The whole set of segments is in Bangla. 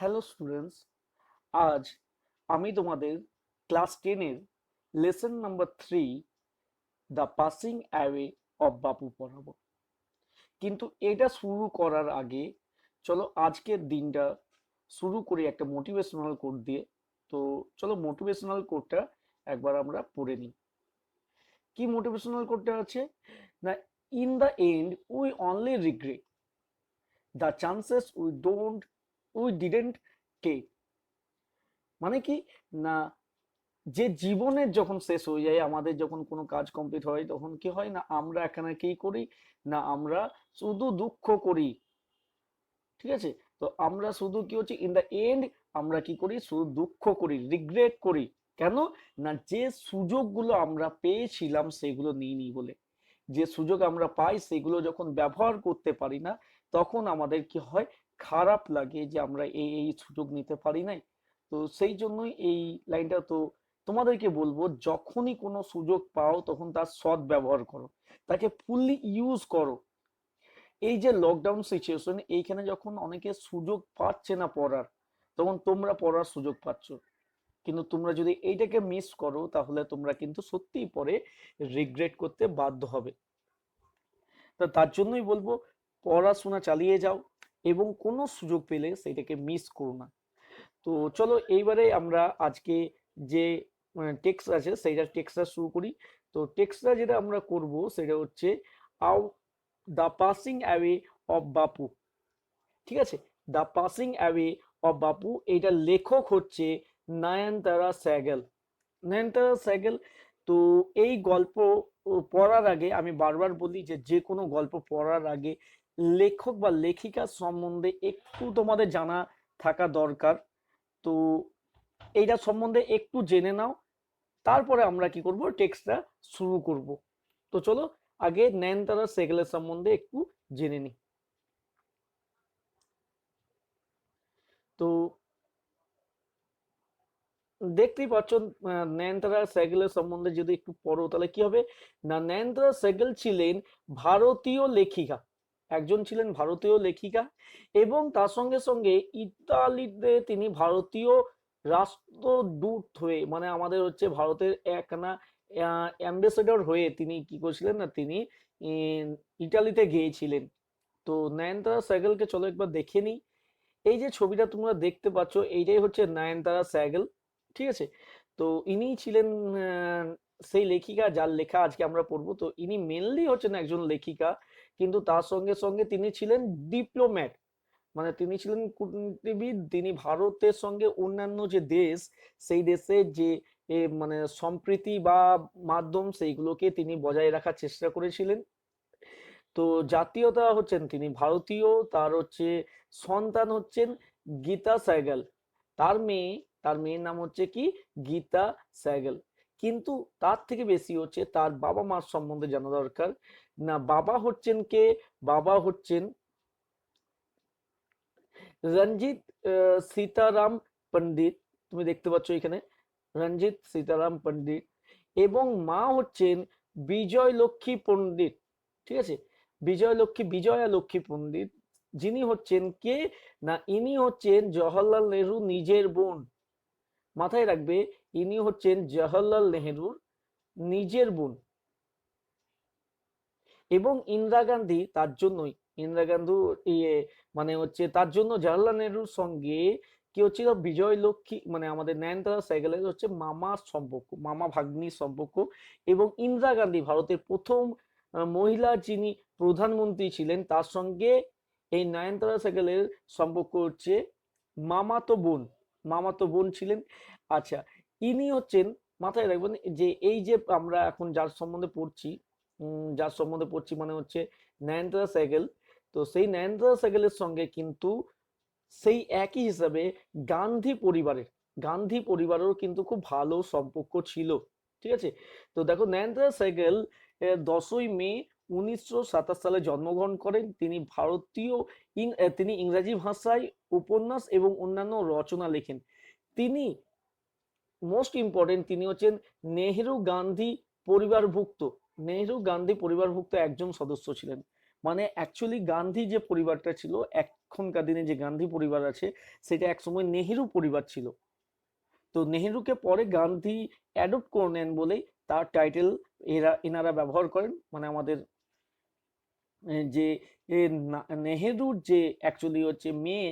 হ্যালো স্টুডেন্টস, আজ আমি তোমাদের ক্লাস 10-এর lesson number 3 the passing away of Bapu পড়াবো। কিন্তু এটা শুরু করার আগে চলো আজকের দিনটা শুরু করি একটা মোটিভেশনাল কোট দিয়ে। তো চলো মোটিভেশনাল কোটটা একবার আমরা পড়ে নিই। কি মোটিভেশনাল কোটটা আছে না, in the end we only regret the chances we didn't take. মানে কি না, যে জীবনের যখন শেষ হয়ে যায়, আমাদের যখন কোনো কাজ কমপ্লিট হয়, তখন কি হয় না, আমরা এখানে কি করি না, আমরা শুধু দুঃখ করি। ঠিক আছে, তো আমরা শুধু কি হচ্ছে ইন দ্য এন্ড আমরা কি করি, শুধু দুঃখ করি, রিগ্রেট করি। কেন না, যে সুযোগগুলো আমরা পেয়েছিলাম সেগুলো নিইনি বলে। যে সুযোগ আমরা পাই সেগুলো যখন ব্যবহার করতে পারি না, তখন আমাদের কি হয়, খারাপ লাগে যে আমরা এই এই সুযোগ নিতে পারি নাই। তো সেই জন্যই এই লাইনটা তো তোমাদেরকে বলবো, যখনই কোনো সুযোগ পাও তখন তার সৎ ব্যবহার করো, তাকে ফুললি ইউজ করো। এই যে লকডাউন সিচুয়েশন, এইখানে যখন অনেকে সুযোগ পাচ্ছে না পড়ার, তখন তোমরা পড়ার সুযোগ পাচ্ছ। কিন্তু তোমরা যদি এইটাকে মিস করো, তাহলে তোমরা কিন্তু সত্যিই পরে রিগ্রেট করতে বাধ্য হবে। তো তার জন্যই বলবো, পড়াশোনা চালিয়ে যাও এবং কোনো সুযোগ পেলে সেইটাকে মিস করো না। তো চলো এইবারে আমরা আজকে যে টেক্সট আছে সেইটা টেক্সটটা শুরু করি। তো টেক্সটটা যেটা আমরা করব সেটা হচ্ছে আউ দ্য পাসিং অ্যাওয়ে অফ বাপু। ঠিক আছে, দ্য পাসিং অ্যাওয়ে অফ বাপু, এইটার লেখক হচ্ছে নয়নতারা স্যাগল। নয়নতারা স্যাগল। তো এই গল্প পড়ার আগে আমি বারবার বলি যে যে কোনো গল্প পড়ার আগে লেখক বা লেখিকা সম্বন্ধে একটু তোমাদের জানা থাকা দরকার। তো এইটা সম্বন্ধে একটু জেনে নাও, তারপরে আমরা কি করব, টেক্সটটা শুরু করব। তো চলো আগে নয়নতারা সেগেলের সম্বন্ধে একটু জেনে নিই। তো দেখতেই পাচ্ছ, নয়নতারা সেগেলের সম্বন্ধে যদি একটু পড়ো তাহলে কি হবে না, নয়নতারা সেগেল ছিলেন ভারতীয় লেখিকা, একজন ছিলেন ভারতীয় লেখিকা, এবং তার সঙ্গে সঙ্গে ইতালিতে তিনি ভারতীয় রাষ্ট্রদূত হয়ে, মানে আমাদের হচ্ছে ভারতের একনা অ্যাম্বাসেডর হয়ে তিনি কি করেছিলেন না, তিনি ইটালিতে গিয়েছিলেন। তো নয়নতারা সেগেলকে চলো একবার দেখে নিই। এই যে ছবিটা তোমরা দেখতে পাচ্ছ, এইটাই হচ্ছে নয়নতারা স্যাগল। ঠিক আছে, তো ইনি ছিলেন সেই লেখিকা যার লেখা আজকে আমরা পড়বো। তো ইনি মেনলি হচ্ছেন একজন লেখিকা, কিন্তু তার সঙ্গে সঙ্গে তিনি ছিলেন ডিপ্লোম্যাট, মানে তিনি ছিলেন কূটনীতিবিদ। তিনি ভারতের সঙ্গে অন্যান্য যে দেশ, সেই দেশের যে মানে সম্প্রীতি বা মাধ্যম, সেইগুলোকে তিনি বজায় রাখার চেষ্টা করেছিলেন। তো জাতীয়তা হচ্ছেন তিনি ভারতীয়, তার হচ্ছে সন্তান হচ্ছেন গীতা স্যাগল। তার মেয়ে, তার মেয়ের নাম হচ্ছে কি, গীতা স্যাগল। কিন্তু তার থেকে বেশি হচ্ছে তার বাবা মার সম্বন্ধে জানা দরকার। না, বাবা হচ্ছেন কে, বাবা হচ্ছেন রঞ্জিত সীতারাম পণ্ডিত। তুমি দেখতে পাচ্ছ এখানে রঞ্জিত সীতারাম পণ্ডিত। এবং মা হচ্ছেন বিজয় লক্ষ্মী পণ্ডিত। ঠিক আছে, বিজয়া লক্ষ্মী পণ্ডিত, যিনি হচ্ছেন কে না, ইনি হচ্ছেন জওহরলাল নেহরু নিজের বোন। মাথায় রাখবে, ইনি হচ্ছেন জওহরলাল নেহরুর নিজের বোন। এবং ইন্দিরা গান্ধী তার জন্যই, ইন্দিরা গান্ধী ইয়ে মানে হচ্ছে তার জন্য জওহরলাল নেহরুর সঙ্গে কি হচ্ছিল, বিজয় লক্ষ্মী মানে আমাদের নয়নতারা সাইকেলের হচ্ছে মামার সম্পর্ক, মামা ভাগ্নির সম্পর্ক। এবং ইন্দিরা গান্ধী ভারতের প্রথম মহিলা যিনি প্রধানমন্ত্রী ছিলেন, তার সঙ্গে এই নয়নতারা সাইকেলের সম্পর্ক হচ্ছে মামাতো বোন, মামাতো বোন ছিলেন। আচ্ছা, ইনি হচ্ছেন, মাথায় রাখবেন যে এই যে আমরা এখন যার সম্বন্ধে পড়ছি, যার সম্বন্ধে পড়ছি মানে হচ্ছে নয়নতারা সেগেল। তো সেই নয়নতারা সেগেলের সঙ্গে কিন্তু সেই একই হিসাবে গান্ধী পরিবারের, গান্ধী পরিবারেরও কিন্তু খুব ভালো সম্পর্ক ছিল। ঠিক আছে, তো দেখো নয়নতারা সেগেল 10ই মে 1927 সালে জন্মগ্রহণ করেন। তিনি ভারতীয় তিনি ইংরেজি ভাষায় উপন্যাস এবং অন্যান্য রচনা লেখেন। তিনি মোস্ট ইম্পর্টেন্ট, তিনি হচ্ছেন নেহেরু গান্ধী পরিবারভুক্ত, নেহেরু গান্ধী পরিবারভুক্ত একজন সদস্য ছিলেন। মানে অ্যাকচুয়ালি গান্ধী যে পরিবারটা ছিল, এক এখনকার দিনে যে গান্ধী পরিবার আছে সেটা একসময় নেহেরু পরিবার ছিল। তো নেহেরুকে পরে গান্ধী অ্যাডপ্ট করে নেন বলেই তার টাইটেল এনারা ব্যবহার করেন। মানে আমাদের যে নেহেরুর যে অ্যাকচুয়ালি হচ্ছে মেয়ে,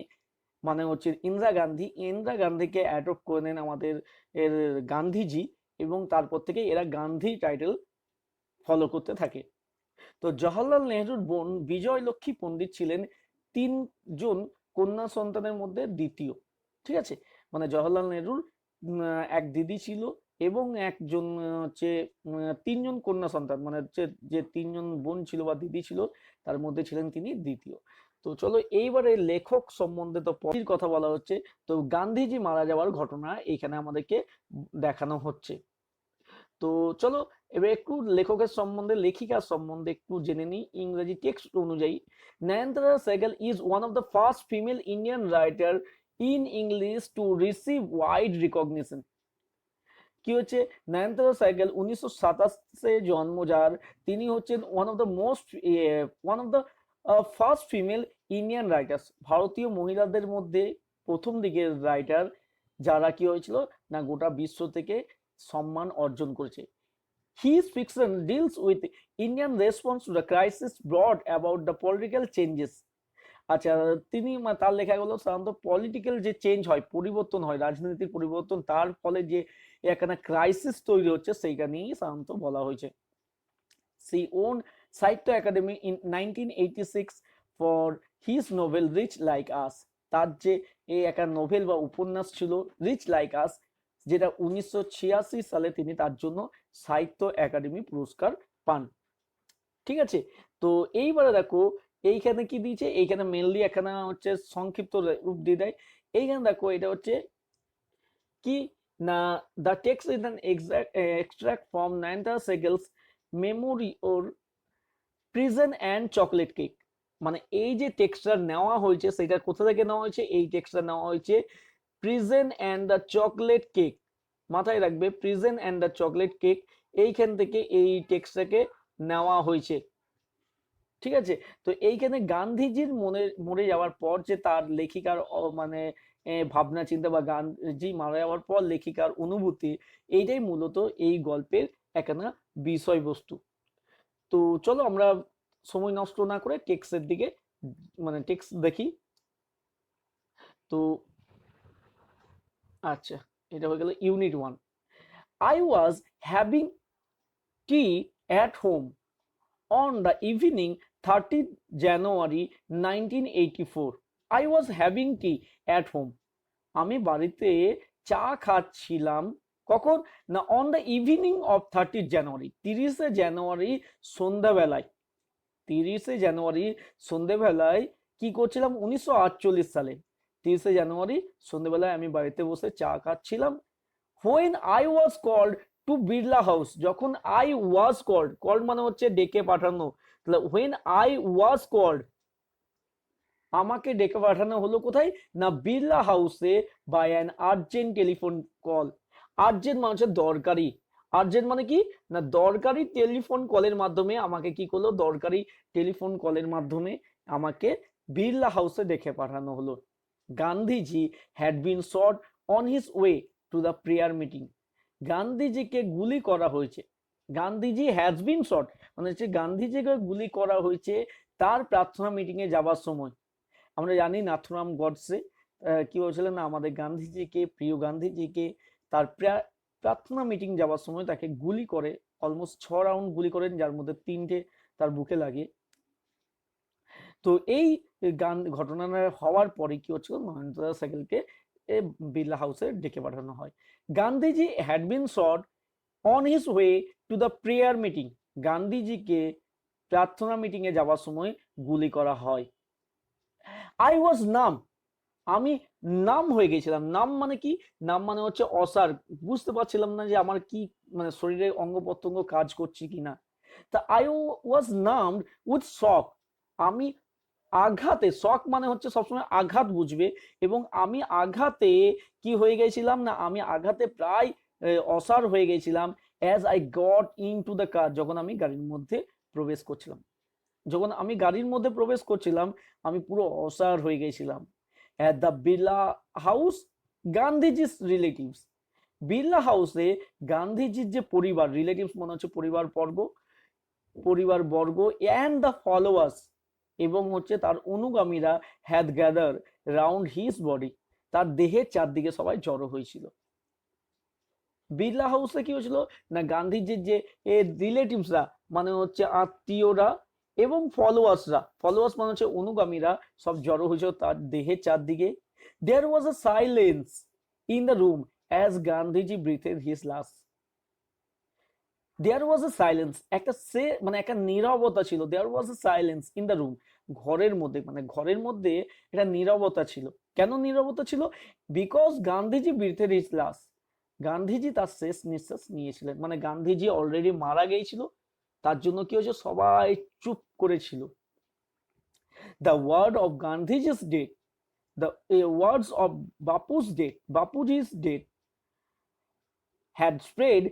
মানে হচ্ছে ইন্দিরা গান্ধী, ইন্দিরা গান্ধীকে অ্যাডপ্ট করে নেন আমাদের এর গান্ধীজি, এবং তারপর থেকে এরা গান্ধী টাইটেল ফলো করতে থাকে। তো জওহরলাল নেহরুর বোন বিজয় লক্ষ্মী পণ্ডিত ছিলেন তিনজন কন্যা সন্তানের মধ্যে দ্বিতীয়। ঠিক আছে, মানে জওহরলাল নেহরুর এক দিদি ছিল এবং একজন হচ্ছে তিনজন কন্যা সন্তান, মানে হচ্ছে যে তিনজন বোন ছিল বা দিদি ছিল তার মধ্যে ছিলেন তিনি দ্বিতীয়। তো চলো এইবারে লেখক সম্বন্ধে তো পরের কথা বলা হচ্ছে। তো গান্ধীজি মারা যাওয়ার ঘটনা এখানে আমাদেরকে দেখানো হচ্ছে। তো চলো এবার একটু লেখকের সম্বন্ধে, লেখিকার সম্বন্ধে একটু জেনে নিই। ইংরেজি টেক্সট অনুযায়ী Nayantara Sahgal is one of the first female Indian writer in English to receive wide recognition. কি হচ্ছে, নয়নতারা সেহগল 1927 জন্ম যার, তিনি হচ্ছেন one of the first female Indian writers, ভারতীয় মহিলাদের মধ্যে প্রথম দিকের রাইটার যারা কি হয়েছিল না গোটা বিশ্ব থেকে সম্মান অর্জন করেছে। His fiction deals with Indian response to the crisis brought about the political changes. আচ্ছা, তিনি তার লেখাগুলো সাধারণত পলিটিক্যাল যে চেঞ্জ হয়, পরিবর্তন হয়, রাজনীতির পরিবর্তন, তার ফলে যে একখানা ক্রাইসিস তৈরি হচ্ছে সেইটা নিয়েই সাধারণত বলা হয়েছে। She won সাহিত্য academy in 1986 for his novel Rich Like Us. তার যে এই একটা নোভেল বা উপন্যাস ছিল রিচ লাইক আস, যেটা 1986 সালে তিনি তার জন্য সাহিত্য একাডেমি পুরস্কার পান। ঠিক আছে, তো এইবারে দেখো এইখানে কি দিয়েছে, এইখানে মেনলি এখানে হচ্ছে সংক্ষিপ্ত রূপ দিয়ে দেয়। এইখানে দেখো এটা হচ্ছে কি না, the text is an extract from Nayantara Sahgal's memory or prison and chocolate cake. মানে এই যে টেক্সটটা নেওয়া হয়েছে সেটা কোথা থেকে নেওয়া হয়েছে, এই টেক্সটটা নেওয়া হয়েছে prison and the chocolate cake. মাথায় রাখবে, prison and the chocolate cake, এইখান থেকে এই টেক্সটটাকে নেওয়া হয়েছে। ঠিক আছে, তো এইখানে গান্ধীজির মরে যাওয়ার পর যে তার লেখিকার মানে ভাবনা চিন্তা বা গান্ধীজি মারা যাওয়ার পর লেখিকার অনুভূতি, এইটাই মূলত এই গল্পের একখানা বিষয়বস্তু। তো চলো আমরা সময় নষ্ট না করে টেক্সটের দিকে, মানে টেক্সট দেখি। তো আচ্ছা, এটা হয়ে গেল unit 1। I was having tea at home on the evening 30th January 1984. I was having tea at home. আমি বাড়িতে চা খাচ্ছিলাম কখন না on the evening of 30th জানুয়ারি, 30শে জানুয়ারি সন্ধ্যাবেলায়। 30শে জানুয়ারি সন্ধ্যেবেলায় কি করছিলাম 1948 সালে 30শে জানুয়ারি সন্ধ্যেবেলায় আমি বাড়িতে বসে চা খাচ্ছিলাম। when I was called to Birla house, যখন I was called মানে হচ্ছে ডেকে পাঠানো, তাহলে when I was called আমাকে ডেকে পাঠানো হলো কোথায় না বিড়লা হাউসে by an urgent telephone call. Urgent মানে হচ্ছে দরকারি, আর্জেন্ট মানে কি না দরকারি টেলিফোন কলের মাধ্যমে আমাকে কি করলো, দরকারি টেলিফোন কলের মাধ্যমে আমাকে বিড়লা হাউসে ডেকে পাঠানো হলো। Gandhiji had been shot on his way to the prayer meeting. গান্ধীজিকে গুলি করা হয়েছে, গান্ধীজি হ্যাজ বিন শট মানে হচ্ছে গান্ধীজিকে গুলি করা হয়েছে তার প্রার্থনা মিটিং এ যাবার সময়। আমরা জানি নাথুরাম গডসে কি হয়েছিলেন না আমাদের গান্ধীজিকে, প্রিয় গান্ধীজিকে তার প্রার্থনা মিটিং যাওয়ার সময় তাকে গুলি করে, অলমোস্ট 6 রাউন্ড গুলি করেন, যার মধ্যে 3টে তার বুকে লাগে। তো এই ঘটনা হওয়ার পরে কি হচ্ছিল, নয়নতারা সেহগলকে বিড়লা হাউসে ডেকে পাঠানো হয়। Gandhiji had been shot on his way to the prayer meeting, গান্ধীজিকে প্রার্থনা মিটিং এ যাওয়ার সময় গুলি করা হয়। আই ওয়াজ নাম, আমি নাম হয়ে গেছিলাম। নাম মানে কি, নাম মানে হচ্ছে অসাড়, বুঝতে পারছিলাম না যে আমার কি মানে শরীরের অঙ্গ প্রত্যঙ্গ কাজ করছে কিনা। তা আই ওয়াজ নাম উইথ শক, আমি আঘাতে, শক মানে হচ্ছে সবসময় আঘাত বুঝবে, এবং আমি আঘাতে কি হয়ে গেছিলাম না আমি আঘাতে প্রায় অসাড় হয়ে গেছিলাম। As I got in to the car, যখন আমি গাড়ির মধ্যে প্রবেশ করছিলাম। যখন আমি গাড়ির মধ্যে প্রবেশ করছিলাম আমি পুরো অসাড় হয়ে গেছিলাম। At the Birla house Gandhiji's relatives, Birla হাউসে গান্ধীজির যে পরিবার, রিলেটিভস মনে হচ্ছে পরিবার বর্গ অ্যান্ড দ্য ফলোয়ার্স এবং হচ্ছে তার অনুগামীরা had gather round his body, তার দেহের চারদিকে সবাই জড়ো হয়েছিল। বিড়লা হাউসে কি হয়েছিল না, গান্ধীজির যে রিলেটিভসরা মানে হচ্ছে আত্মীয়রা এবং ফলোয়ার্স মানে হচ্ছে অনুগামীরা সব জড়ো হয়েছিল তার দেহের চারদিকে। There was a silence in the room as Gandhiji breathed his last. There was a silence, একটা নীরবতা ছিল। There was a silence in the room, ঘরের মধ্যে একটা নীরবতা ছিল। কেন নীরবতা ছিল? Because Gandhiji breathed his last, Gandhiji তার শেষ নিঃশ্বাস নিয়েছিলেন, মানে গান্ধীজি অলরেডি মারা গিয়েছিল, তার জন্য কি হয়েছে সবাই চুপ করেছিল। The word of Gandhiji's death, the words of Bapuji's death had spread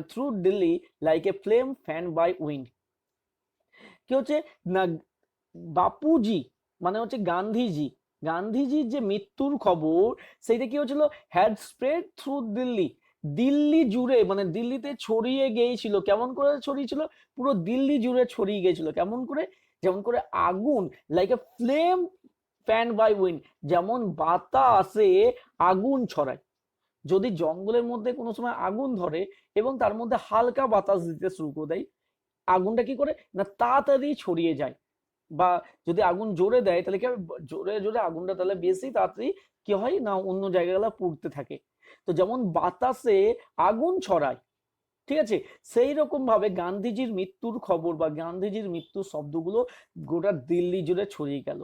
through Delhi like a flame fanned by wind. কি হচ্ছে না, বাপুজি মানে হচ্ছে গান্ধীজির যে মৃত্যুর খবর সেইটা কি হচ্ছিল, হ্যাড স্প্রেড থ্রু দিল্লি জুড়ে, মানে দিল্লিতে ছড়িয়ে গিয়েছিল। কেমন করে ছড়িয়েছিল? পুরো দিল্লি জুড়ে ছড়িয়ে গিয়েছিল। কেমন করে? যেমন করে আগুন, like a flame fan by wind, যেমন বাতাসে আগুন ছড়ায়। যদি জঙ্গলের মধ্যে কোনো সময় আগুন ধরে এবং তার মধ্যে হালকা বাতাস দিতে শুরু করে দেয়, আগুনটা কি করে না তাড়াতাড়ি ছড়িয়ে যায়। বা যদি আগুন জোরে দেয় তাহলে কি হবে, জোরে জোরে আগুনটা তাহলে বেশি তাড়াতাড়ি কি হয় না অন্য জায়গাগুলো পুড়তে থাকে। তো যেমন বাতাসে আগুন ছড়ায়, ঠিক আছে, সেই রকম ভাবে গান্ধীজির মৃত্যুর খবর বা গান্ধীজির মৃত্যুর শব্দগুলো গোটা দিল্লি জুড়ে ছড়িয়ে গেল।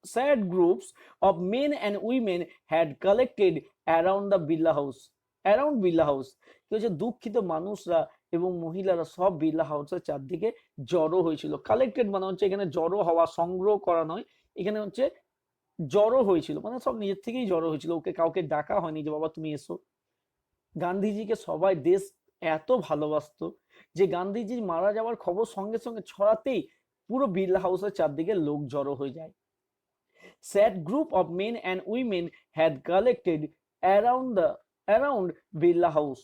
Sad groups of men and women had collected around the Birla House. কি হচ্ছে, দুঃখিত মানুষরা এবং মহিলারা সব বিড়লা হাউসের চারদিকে জড়ো হয়েছিল। কালেক্টেড মানে হচ্ছে এখানে জড়ো হওয়া, সংগ্রহ করা নয়, এখানে হচ্ছে জড়ো হয়েছিল, মানে সব নিজের থেকেই জড়ো হয়েছিল, ওকে কাউকে ডাকা হয়নি যে বাবা তুমি এসো। গান্ধীজিকে সবাই দেশ এত ভালোবাসতো যে গান্ধীজির মারা যাওয়ার খবর সঙ্গে সঙ্গে ছড়াতেই পুরো বিড়লা হাউসের চারদিকে লোক জড়ো হয়ে যায়। Sad group of men and women had collected around Birla House.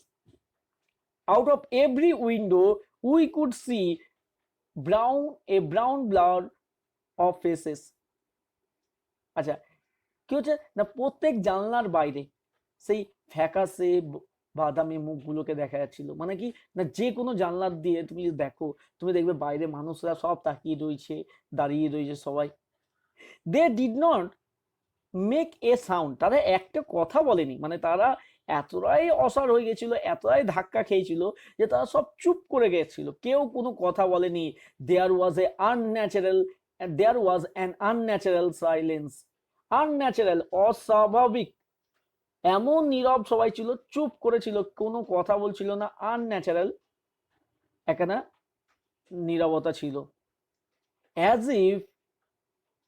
Out of every window we could see a brown blur of faces. আচ্ছা, কি হচ্ছে না প্রত্যেক জানলার বাইরে সেই ফ্যাকাশে বাদামি মুখগুলোকে দেখা যাচ্ছিল। মানে কি না যে কোনো জানলার দিয়ে তুমি দেখো, তুমি দেখবে বাইরে মানুষরা সব তাকিয়ে রয়েছে, দাঁড়িয়ে রয়েছে সবাই। They did not make a sound, তারা একটা কথা বলেনি, মানে তারা এতটাই অসাড় হয়ে গেছিল, এতটাই ধাক্কা খেয়েছিল যে তারা সব চুপ করে গেছিল, কেউ কোনো কথা বলেনি। There was an unnatural silence, unnatural অস্বাভাবিক, এমন নীরব সবাই ছিল, চুপ করেছিল, কোনো কথা বলছিল না, আনন্যাচারাল একখানা নীরবতা ছিল। As if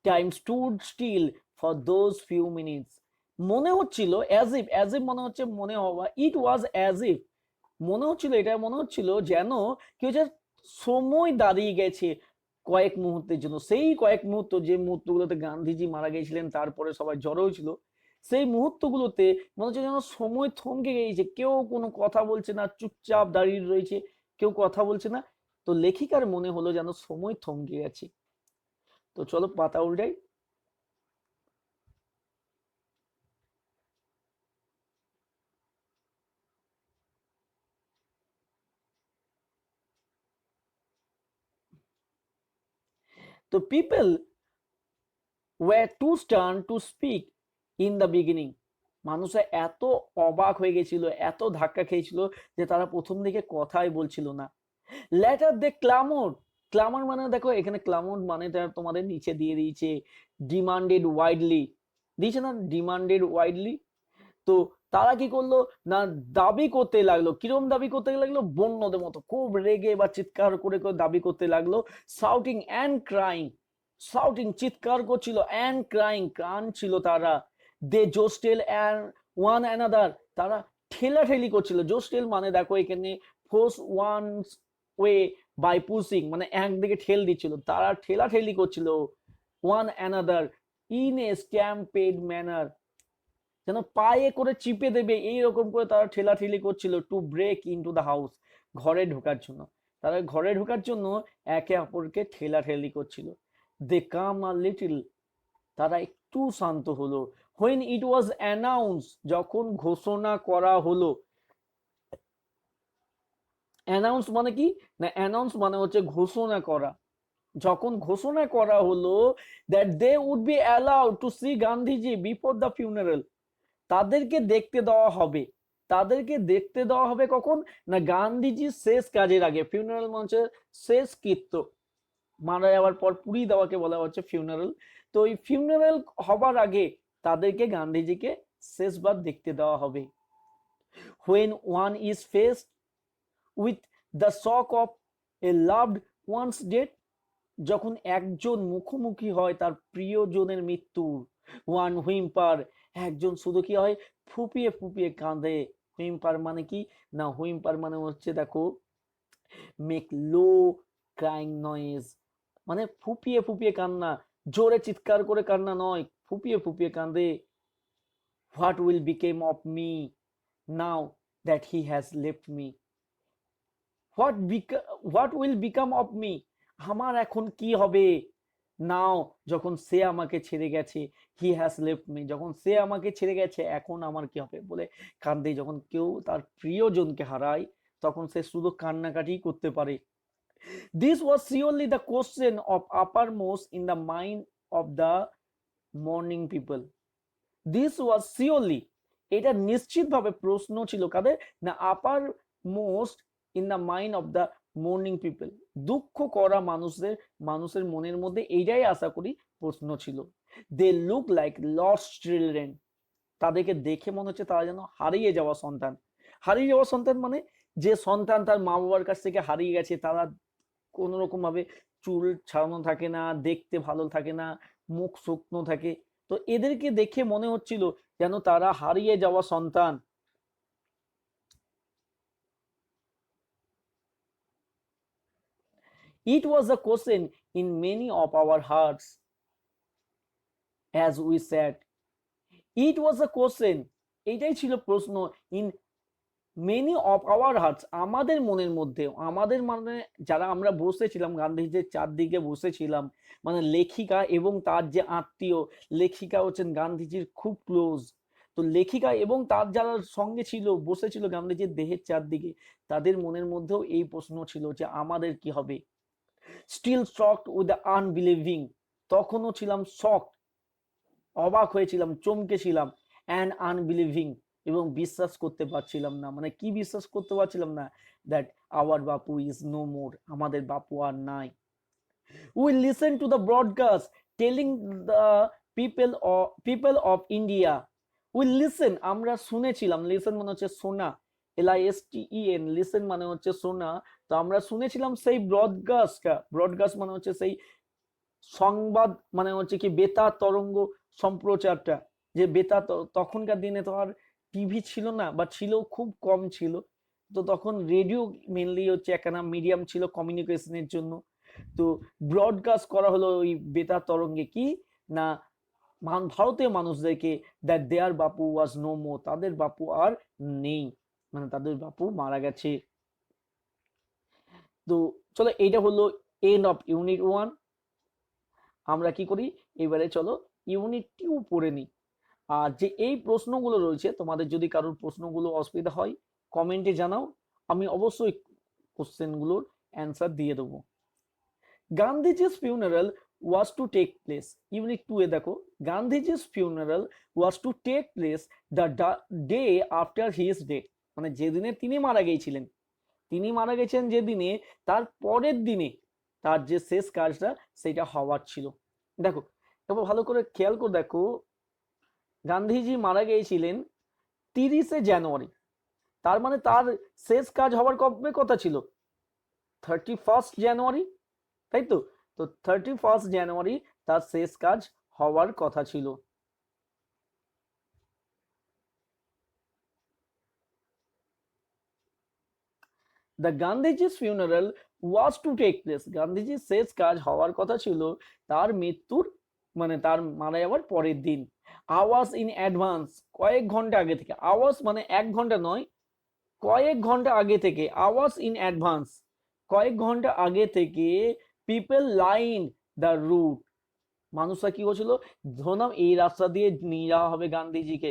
time stood still for those few minutes, মনে হচ্ছিল অ্যাজ ইফ মনে হচ্ছে মনে হওয়া, ইট ওয়াজ অ্যাজ ইফ মনে হচ্ছিল, এটা মনে হচ্ছিল যেন কি হচ্ছে সময় দাঁড়িয়ে গেছে কয়েক মুহূর্তের জন্য। সেই কয়েক মুহূর্ত যে মুহূর্তগুলোতে গান্ধীজি মারা গেছিলেন, তারপরে সবাই জড়ো হয়েছিল, সেই মুহূর্তগুলোতে মনে হচ্ছে যেন সময় থমকে গেছে, কেউ কোনো কথা বলছে না, চুপচাপ দাঁড়িয়ে রয়েছে, কেউ কথা বলছে না। তো লেখিকার মনে হলো যেন সময় থমকে গেছে। তো চলো পাতা উল্টাই। তো people were too stern to speak in the beginning, মানুষরা এত অবাক হয়ে গেছিল, এত ধাক্কা খেয়েছিল যে তারা প্রথম দিকে কথাই বলছিল না। লেটার দে ক্লামর মানে দেখো এখানে ক্লামর মানে তোমাদের নিচে দিয়ে দিয়েছে ডিমান্ডেড ওয়াইডলি, দিয়েছে না ডিমান্ডেড ওয়াইডলি। তো তারা কি করলো না দাবি করতে লাগলো, কিরম দাবি করতে লাগলো, বন্যদের মতো খুব রেগে বা চিৎকার করে করে দাবি করতে লাগলো। শাউটিং অ্যান্ড ক্রাইং, চিৎকার করছিল, অ্যান্ড ক্রাইং কাঁদছিল তারা। They jostled and one another, তারা ঠেলাঠেলি করছিল। জোস্টেল মানে দেখো এখানে force one's way by pushing মানে একদিকে ঠেল দিচ্ছিল, তারা ঠেলাঠেলি করছিল, one another in a stampede manner, যেন পায়ে করে চিপে দেবে এইরকম করে তারা ঠেলাঠেলি করছিল, to break into the house, ঘরে ঢোকার জন্য। তারা ঘরে ঢোকার জন্য একে অপরকে ঠেলাঠেলি করছিল। দে কাম আ লিটল, তারা একটু শান্ত হলো। হোয়েন ইট ওয়াজ অ্যানাউন্স, যখন ঘোষণা করা হলো। অ্যানাউন্স মানে কি না, অ্যানাউন্স মানে হচ্ছে ঘোষণা করা। যখন ঘোষণা করা হলো that they would be allowed to see Gandhiji before the funeral, তাদেরকে দেখতে দেওয়া হবে। তাদেরকে দেখতে দেওয়া হবে কখন না, গান্ধীজির শেষ কাজের আগে। ফিউনারেল মানে হচ্ছে শেষ কৃত্য, মারা যাওয়ার পর পুড়িয়ে দেওয়াকে বলা হচ্ছে ফিউনারেল। তো এই ফিউনারেল হবার আগে তাদেরকে গান্ধীজিকে শেষবার দেখতে দেওয়া হবে। When one is faced with the shock of a loved one's death, যখন একজন মুখোমুখি হয় তার প্রিয়জনের মৃত্যুর। ওয়ান হুইম্পার, একজন শুধু কি হয় ফুপিয়ে ফুপিয়ে কাঁদে। হুইম্পার মানে কি না, হুইম্পার মানে হচ্ছে দেখো মেক লো ক্রাইং নয়েজ, মানে ফুপিয়ে ফুপিয়ে কান্না, জোরে চিৎকার করে কান্না নয়, ফুপিয়ে ফুপিয়ে কাঁদে। What will became of me now that he has left me, what will become of me, আমার এখন কি হবে, নাও যখন সে আমাকে ছেড়ে গেছে, হি হ্যাজ লেফট মি, যখন সে আমাকে ছেড়ে গেছে এখন আমার কি হবে বলে কান্দে। যখন কেউ তার প্রিয়জনকে হারায় তখন সে শুধু কান্নাকাটি করতে পারে। This was surely the question of upper most in the mind of the mourning people. This was surely, এটা নিশ্চিতভাবে প্রশ্ন ছিল কাদের না, upper most in the mind of the mourning people, দুঃখ করা মানুষের মনের মধ্যে এইটাই আশা করি প্রশ্ন ছিল। They look like lost children, তাদেরকে দেখে মনে হচ্ছে তারা যেন হারিয়ে যাওয়া সন্তান। হারিয়ে যাওয়া সন্তান মানে যে সন্তান তার মা বাবার কাছ থেকে হারিয়ে গেছে, তারা কোনো রকম ভাবে চুল ছাড়ানো থাকে না, দেখতে ভালো থাকে না, মুখ শুকনো থাকে। তো এদেরকে দেখে মনে হচ্ছিল যেন তারা হারিয়ে যাওয়া সন্তান। It was a question in many of our hearts as we sat. It was a question, এটাই ছিল প্রশ্ন, in many of our hertz, আমাদের মনের মধ্যে, আমাদের মানে যারা আমরা বসেছিলাম গান্ধীজির চারদিকে বসেছিলাম, মানে লেখিকা এবং তার যে আত্মীয়, লেখিকা হচ্ছেন গান্ধীজির খুব ক্লোজ। তো লেখিকা এবং তার যারা সঙ্গে ছিল বসেছিল গান্ধীজির দেহের চারদিকে, তাদের মনের মধ্যেও এই প্রশ্ন ছিল যে আমাদের কি হবে। Still shocked with the unbelieving, তখনও ছিলাম শকড, অবাক হয়েছিলাম, চমকেছিলাম, অ্যান্ড আনবিলিভিং, এবং বিশ্বাস করতে পারছিলাম না। মানে কি বিশ্বাস করতে পারছিলাম না, that our Bapu is no more, আমাদের বাপু আর নাই। We listen to the broadcast telling the people of India. We listen, আমরা শুনেছিলাম, লিসেন মানে হচ্ছে শোনা, LISTEN, লিসেন মানে হচ্ছে শোনা। তো আমরা শুনেছিলাম সেই ব্রডকাস্টটা, ব্রডকাস্ট মানে হচ্ছে সেই সংবাদ, মানে হচ্ছে কি বেতার তরঙ্গ সম্প্রচারটা, যে বেতার, তখনকার দিনে তো আর টিভি ছিল না, বা ছিল খুব কম ছিল। তো তখন রেডিও মেনলি হচ্ছে একখানা মিডিয়াম ছিল কমিউনিকেশনের জন্য। তো ব্রডকাস্ট করা হলো ওই বেতার তরঙ্গে কি না, ভারতীয় মানুষদেরকে that there Bapu was no more, তাদের বাপু আর নেই, মানে তাদের বাপু মারা গেছে। তো চলো এইটা হলো এন্ড অফ ইউনিট 1। আমরা কি করি এবারে, চলো ইউনিট 2 পড়ে নিই। আর যে এই প্রশ্নগুলো রয়েছে, তোমাদের যদি কারোর প্রশ্নগুলো অসুবিধা হয় কমেন্টে জানাও, আমি অবশ্যই কোশ্চেনগুলোর অ্যান্সার দিয়ে দেবো। গান্ধীজি's funeral was to take place, unit 2 এ দেখো, গান্ধীজি's funeral was to take place the day after his death, মানে যেদিনে তিনি মারা গিয়েছিলেন, তিনি মারা গেছেন যেদিনে, তার পরের দিনে তার যে শেষ কাজটা সেটা হওয়ার ছিল। দেখো এবার ভালো করে খেয়াল করে দেখো, গান্ধীজি মারা গিয়েছিলেন 30শে জানুয়ারি, তার মানে তার শেষ কাজ হওয়ার কবে কথা ছিল, 31st জানুয়ারি, তাই তো। তো 31st জানুয়ারি তার শেষ কাজ হওয়ার কথা ছিল। The Gandhiji's funeral was to take place, গান্ধীজির শেষ কাজ হওয়ার কথা ছিল তার মৃত্যুর মানে তার মারা যাওয়ার পরের দিন। আওয়ার্স ইন অ্যাডভান্স, কয়েক ঘন্টা আগে থেকে, আওয়ার্স মানে এক ঘন্টা নয়, কয়েক ঘন্টা আগে থেকে, আওয়ার্স ইন অ্যাডভান্স, কয়েক ঘন্টা আগে থেকে পিপল লাইন দ্য রুট, মানুষরা কি করছিল, ধরে নাও এই রাস্তা দিয়ে নিয়ে যাওয়া হবে গান্ধীজিকে,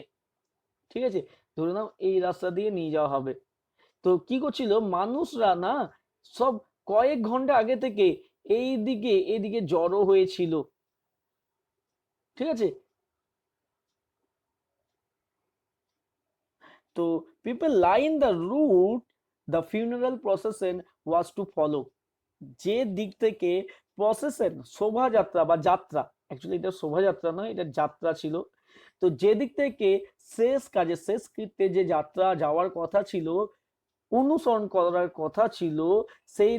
ঠিক আছে, ধরে নাও এই রাস্তা দিয়ে নিয়ে যাওয়া হবে, তো কি করছিল মানুষরা না সব কয়েক ঘন্টা আগে থেকে এইদিকে জড়ো হয়েছিল, ঠিক আছে। তো people line the route the funeral procession was to follow, যে দিক থেকে প্রসেশন শোভাযাত্রা বা যাত্রা, অ্যাকচুয়ালি এটা শোভাযাত্রা নয়, এটা যাত্রা ছিল, তো যে দিক থেকে শেষ কাজে শেষ কৃত্যে যে যাত্রা যাওয়ার কথা ছিল, অনুসরণ করার কথা ছিল, সেই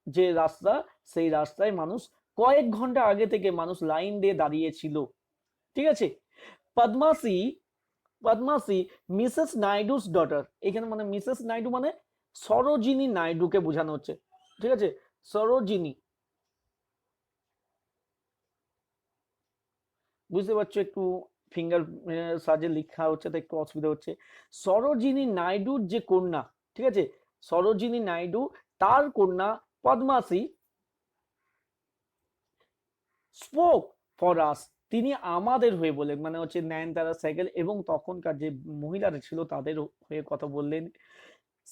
যে রাস্তা, সেই রাস্তায় মানুষ কয়েক ঘন্টা আগে থেকে মানুষ লাইন দিয়ে দাঁড়িয়েছিল, ঠিক আছে। পদ্মাসী, পদ্মাসী মিসেস নাইডুস ডটার, এখানে মানে মিসেস নাইডু মানে সরোজিনী নাইডুকে বোঝানো হচ্ছে, ঠিক আছে, সরোজিনী, বুঝতে পারছো, একটু ফিঙ্গার সাহায্যে লেখা হচ্ছে তো একটু অসুবিধা হচ্ছে। সরোজিনী নাইডুর যে কন্যা, ঠিক আছে, সরোজিনী নাইডু তার কন্যা পদ্মাসী স্পোক ফর আস, তিনি আমাদের হয়ে বলেন, মানে হচ্ছে নয়নতারা সাইকেল এবং তখনকার যে মহিলারা ছিল তাদের হয়ে কথা বললেন।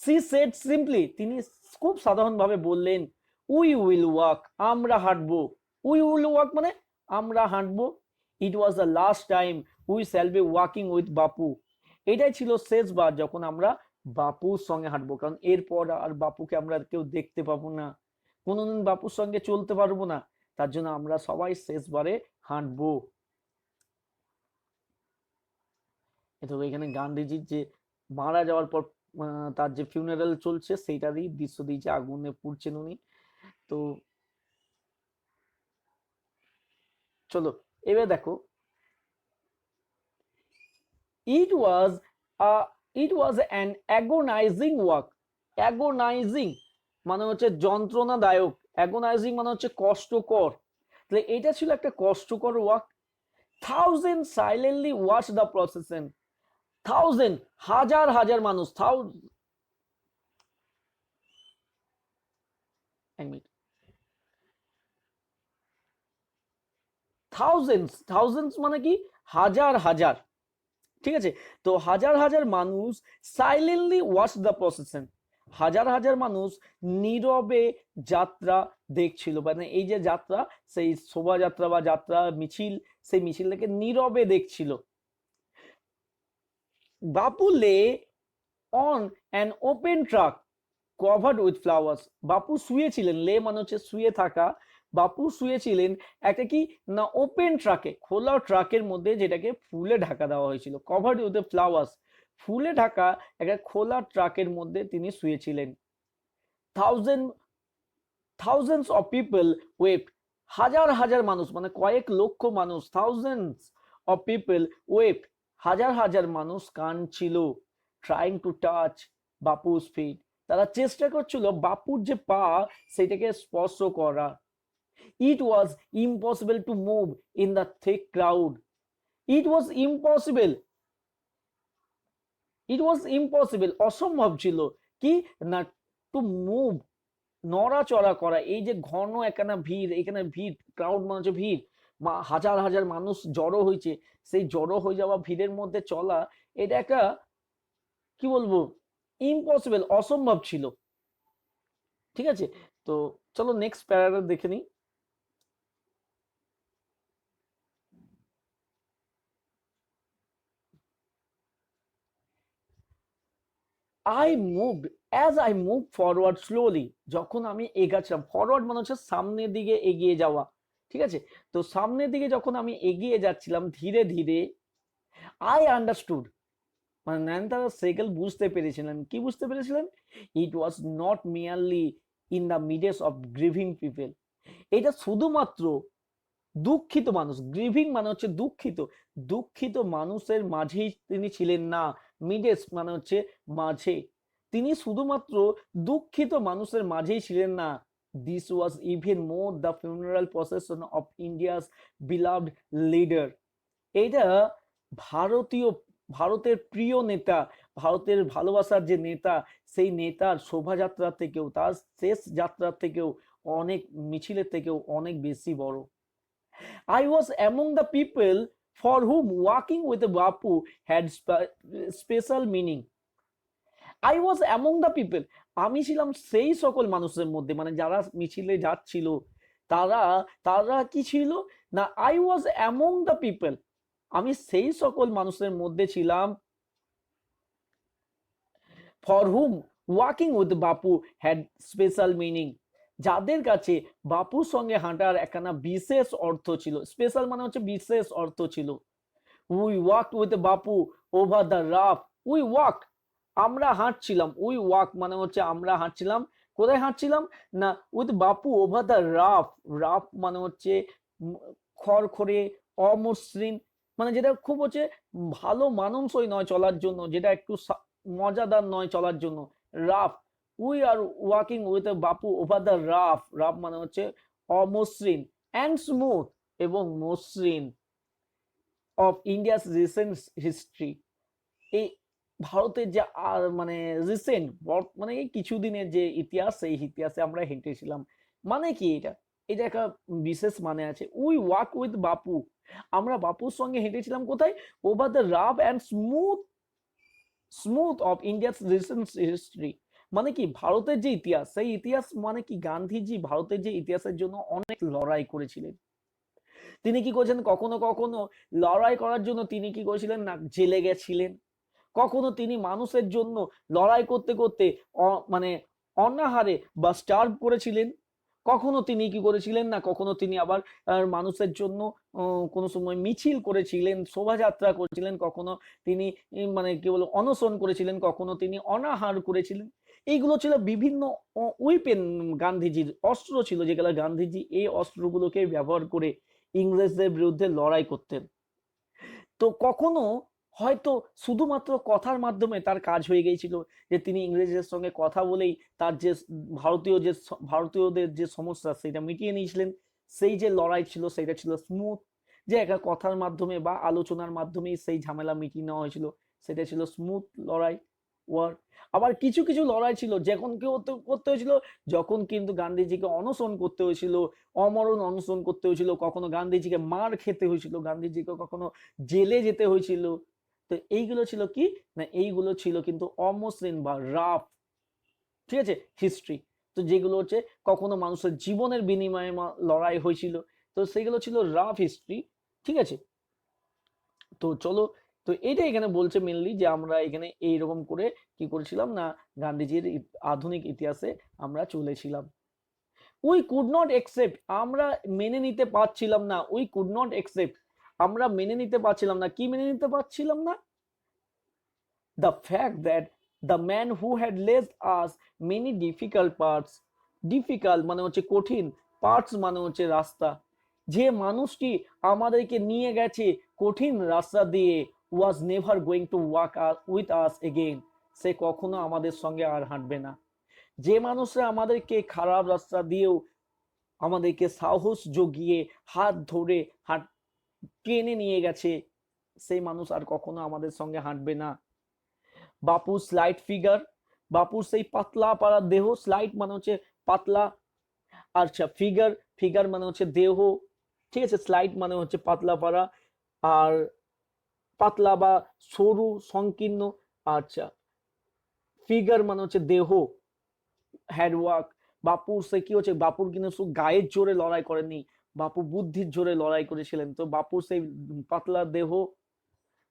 সি সেড সিম্পলি, তিনি খুব সাধারণভাবে বললেন, উই উইল ওয়াক, আমরা হাঁটবো, উই উইল ওয়াক মানে আমরা হাঁটবো, it was the last time we shall be walking with Bapu, এটাই ছিল শেষবার যখন আমরা বাপুর সঙ্গে হাঁটবো, কারণ এরপর আর বাপুকে আমরা কেউ দেখতে পাবো না, কোনোদিন বাপুর সঙ্গে চলতে পারবো না, তার জন্য আমরা সবাই শেষবারে হাঁটবো। তো এখানে গান্ধীজির যে মারা যাওয়ার পর তার যে ফিউনারাল চলছে সেইটারই দৃশ্য দিয়েছে, আগুনে পুড়ছেন উনি। তো চলো এবার দেখো, it was it was an agonising walk, agonising মানে হচ্ছে যন্ত্রণাদায়ক, অ্যাগোনাইজিং মানে হচ্ছে কষ্টকর, তাহলে এটা ছিল একটা কষ্টকর walk. Thousand silently watch the procession, thousand হাজার হাজার মানুষ, থাউজেন্ডস মানে কি হাজার হাজার, ঠিক আছে, তো হাজার হাজার মানুষ সাইলেন্টলি ওয়াচ দ্য প্রসেশন, হাজার হাজার মানুষ নীরবে যাত্রা দেখছিল, মানে এই যে যাত্রা, সেই শোভাযাত্রা বা যাত্রা মিছিল, সেই মিছিলটাকে নীরবে দেখছিল। বাপু lay on an open truck covered with flowers, বাপু শুয়েছিলেন, লে মানে হচ্ছে শুয়ে থাকা, বাপু শুয়েছিলেন একটা কি না ওপেন ট্রাকে, খোলা ট্রাকের মধ্যে, যেটাকে ফুলে ঢাকা দেওয়া হয়েছিল, কভার্ড উইথ ফ্লাওয়ার্স, ফুলে ঢাকা একটা খোলা ট্রাকের মধ্যে তিনি শুয়েছিলেন। Thousand thousands of people wept, হাজার হাজার মানুষ মানে কয়েক লক্ষ মানুষ, থাউজেন্ডস অফ পিপল ওয়েপ্ট, হাজার হাজার মানুষ কাঁদছিল, trying to touch Bapu's feet, তারা চেষ্টা করছিল বাপুর যে পা সেটাকে স্পর্শ করা। It was impossible to move in the thick crowd, it was impossible, it was impossible অসম্ভব ছিল কি না টু মুভ, নড়াচড়া করা, এই যে ঘন এখানে ভিড়, এখানে ভিড়, ক্রাউড মানে হচ্ছে ভিড়, হাজার হাজার মানুষ জড়ো হয়েছে, সেই জড়ো হয়ে যাওয়া ভিড়ের মধ্যে চলা, এটা একটা কি বলবো ইম্পসিবল, অসম্ভব ছিল, ঠিক আছে। তো চলো নেক্সট প্যারাগ্রাফ দেখে নিই। I moved as I move forward slowly, যখন আমি এগাচ্ছিলাম, ফরওয়ার্ড মানে হচ্ছে সামনের দিকে এগিয়ে যাওয়া, ঠিক আছে, তো সামনের দিকে যখন আমি এগিয়ে যাচ্ছিলাম ধীরে ধীরে, আই আন্ডারস্টুড মানে নয়নতারা সেগেল বুঝতে পেরেছিলেন, কি বুঝতে পেরেছিলেন, it was not merely in the midst of grieving people, এটা শুধুমাত্র দুঃখিত মানুষ, গ্রিভিং মানে হচ্ছে দুঃখিত, দুঃখিত মানুষের মাঝেই তিনি ছিলেন না, মিডেস মানে হচ্ছে মাঝে, তিনি শুধুমাত্র দুঃখিত মানুষের মাঝেই ছিলেন না, this was even more the funeral procession of India's beloved leader. এটা ভারতীয় ভারতের প্রিয় নেতা, ভারতের ভালোবাসার যে নেতা, সেই নেতার শোভাযাত্রা থেকেও, তার শেষ যাত্রা থেকেও, অনেক মিছিলের থেকেও অনেক বেশি বড়। I was among the people for whom walking with Bapu had special meaning. I was among the people, আমি ছিলাম সেই সকল মানুষের মধ্যে, মানে যারা মিছিলে যাচ্ছিল, তারা তারা কি ছিল না, I was among the people, আমি সেই সকল মানুষের মধ্যে ছিলাম, for whom walking with Bapu had special meaning, যাদের কাছে বাপুর সঙ্গে হাঁটার একখানা বিশেষ অর্থ ছিল। স্পেশাল মানে হচ্ছে বিশেষ অর্থ ছিল। We walk with Bapu over the rough, we walk আমরা হাঁটছিলাম, উই ওয়াক মানে হচ্ছে আমরা হাঁটছিলাম, কোথায় হাঁটছিলাম না, with Bapu over the rough, rough মানে হচ্ছে খড়খড়ে অমসৃণ, মানে যেটা খুব হচ্ছে ভালো মানানসই নয় চলার জন্য, যেটা একটু মজাদার নয় চলার জন্য, rough. We are walking with Bapu over the rough, rough মানে হচ্ছে অমসৃণ, অ্যান্ড স্মুথ এবং মসৃণ, অফ ইন্ডিয়াস রিসেন্ট হিস্ট্রি, এই ভারতের যে মানে রিসেন্ট, মানে এই কিছুদিনের যে ইতিহাস, সেই ইতিহাসে আমরা হেঁটেছিলাম। মানে কি এটা, এটা একটা বিশেষ মানে আছে। উই ওয়াক উইথ বাপু, আমরা বাপুর সঙ্গে হেঁটেছিলাম কোথায়, over the rough and smooth smooth of India's recent history, মানে কি ভারতের যে ইতিহাস, সেই ইতিহাস মানে কি গান্ধীজি ভারতের যে ইতিহাসের জন্য অনেক লড়াই করেছিলেন। তিনি কি করেছেন, কখনো কখনো লড়াই করার জন্য তিনি কি করেছিলেন না, জেলে গেছিলেন। কখনো তিনি মানুষের জন্য লড়াই করতে করতে মানে অনাহারে বা স্টার্ভ করেছিলেন। কখনো তিনি কি করেছিলেন না, কখনো তিনি আবার মানুষের জন্য কোনো সময় মিছিল করেছিলেন, শোভাযাত্রা করেছিলেন, কখনো তিনি মানে কি বলবো অনশন করেছিলেন, কখনো তিনি অনাহার করেছিলেন। এইগুলো ছিল বিভিন্ন উইপেন, গান্ধীজির অস্ত্র ছিল, যেগুলো গান্ধীজি এই অস্ত্রগুলোকে ব্যবহার করে ইংরেজদের বিরুদ্ধে লড়াই করতেন। তো কখনো হয়তো শুধুমাত্র কথার মাধ্যমে তার কাজ হয়ে গিয়েছিল, যে তিনি ইংরেজদের সঙ্গে কথা বলেই তার যে ভারতীয়দের যে সমস্যা সেটা মিটিয়ে নিয়েছিলেন। সেই যে লড়াই ছিল সেটা ছিল স্মুথ, যে একটা কথার মাধ্যমে বা আলোচনার মাধ্যমেই সেই ঝামেলা মিটিয়ে নেওয়া হয়েছিল, সেটা ছিল স্মুথ লড়াই ওয়ার। আবার কিছু কিছু লড়াই ছিল যখন কেউ করতে হয়েছিল, যখন কিন্তু গান্ধীজিকে অনশন করতে হয়েছিল, অমরণ অনশন করতে হয়েছিল, কখনো গান্ধীজিকে মার খেতে হয়েছিল, গান্ধীজিকে কখনো জেলে যেতে হয়েছিল। তো এইগুলো ছিল কি না, এইগুলো ছিল কিন্তু অমসৃণ বা রাফ, ঠিক আছে, হিস্ট্রি। তো যেগুলো হচ্ছে কখনো মানুষের জীবনের বিনিময়ে লড়াই হয়েছিল, তো সেগুলো ছিল রাফ হিস্ট্রি, ঠিক আছে। তো চলো, তো এইটা এখানে বলছে মেনলি যে আমরা এখানে এইরকম করে কি করেছিলাম না, গান্ধীজির আধুনিক ইতিহাসে আমরা চলেছিলাম। উই কুড নট একসেপ্ট, আমরা মেনে নিতে পারছিলাম না, উই কুড নট একসেপ্ট, আমরা মেনে নিতে পারছিলাম না, কি মেনে নিতে পারছিলাম না, the fact that the man who had left us many difficult parts, difficult মানে হচ্ছে কঠিন, parts মানে হচ্ছে রাস্তা, যে মানুষটি আমাদেরকে নিয়ে গেছে কঠিন রাস্তা দিয়ে, was never going to walk with us again, সে কখনো আমাদের সঙ্গে আর হাঁটবে না। যে মানুষরা আমাদেরকে খারাপ রাস্তা দিয়েও আমাদেরকে সাহস জুগিয়ে হাত ধরে টেনে নিয়ে গেছে, সেই মানুষ আর কখনো আমাদের সঙ্গে হাঁটবে না। বাপুর স্লাইট ফিগার, বাপুর সেই পাতলা পাড়া দেহ, স্লাইট মানে হচ্ছে পাতলা, আচ্ছা ফিগার, ফিগার মানে হচ্ছে দেহ, ঠিক আছে, স্লাইট মানে হচ্ছে পাতলা পাড়া, আর পাতলা বা সরু সংকীর্ণ, আচ্ছা ফিগার মানে হচ্ছে দেহ, হ্যান্ডওয়ার্ক। বাপুর সে কি হচ্ছে, বাপুর কিন্তু শুধু গায়ের জোরে লড়াই করেননি, বাপু বুদ্ধির জোরে লড়াই করেছিলেন। তো বাপুর সেই পাতলা দেহ,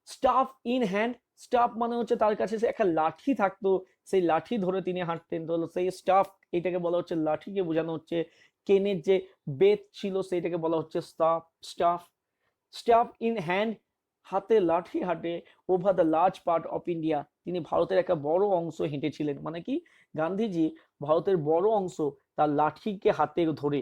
স্টাফ ইন হ্যান্ড, স্টাফ মানে হচ্ছে তার কাছে একটা লাঠি থাকতো, সেই লাঠি ধরে তিনি হাঁটতেন। তো সেই স্টাফ, এটাকে বলা হচ্ছে লাঠিকে বোঝানো হচ্ছে, কেনের যে বেত ছিল সেইটাকে বলা হচ্ছে staff, staff. Staff in hand, হাতে লাঠি হাঁটে, over the large part of India, তিনি ভারতের একটা বড় অংশ হেঁটেছিলেন। মানে কি গান্ধীজি ভারতের বড় অংশ তার লাঠিকে হাতে ধরে,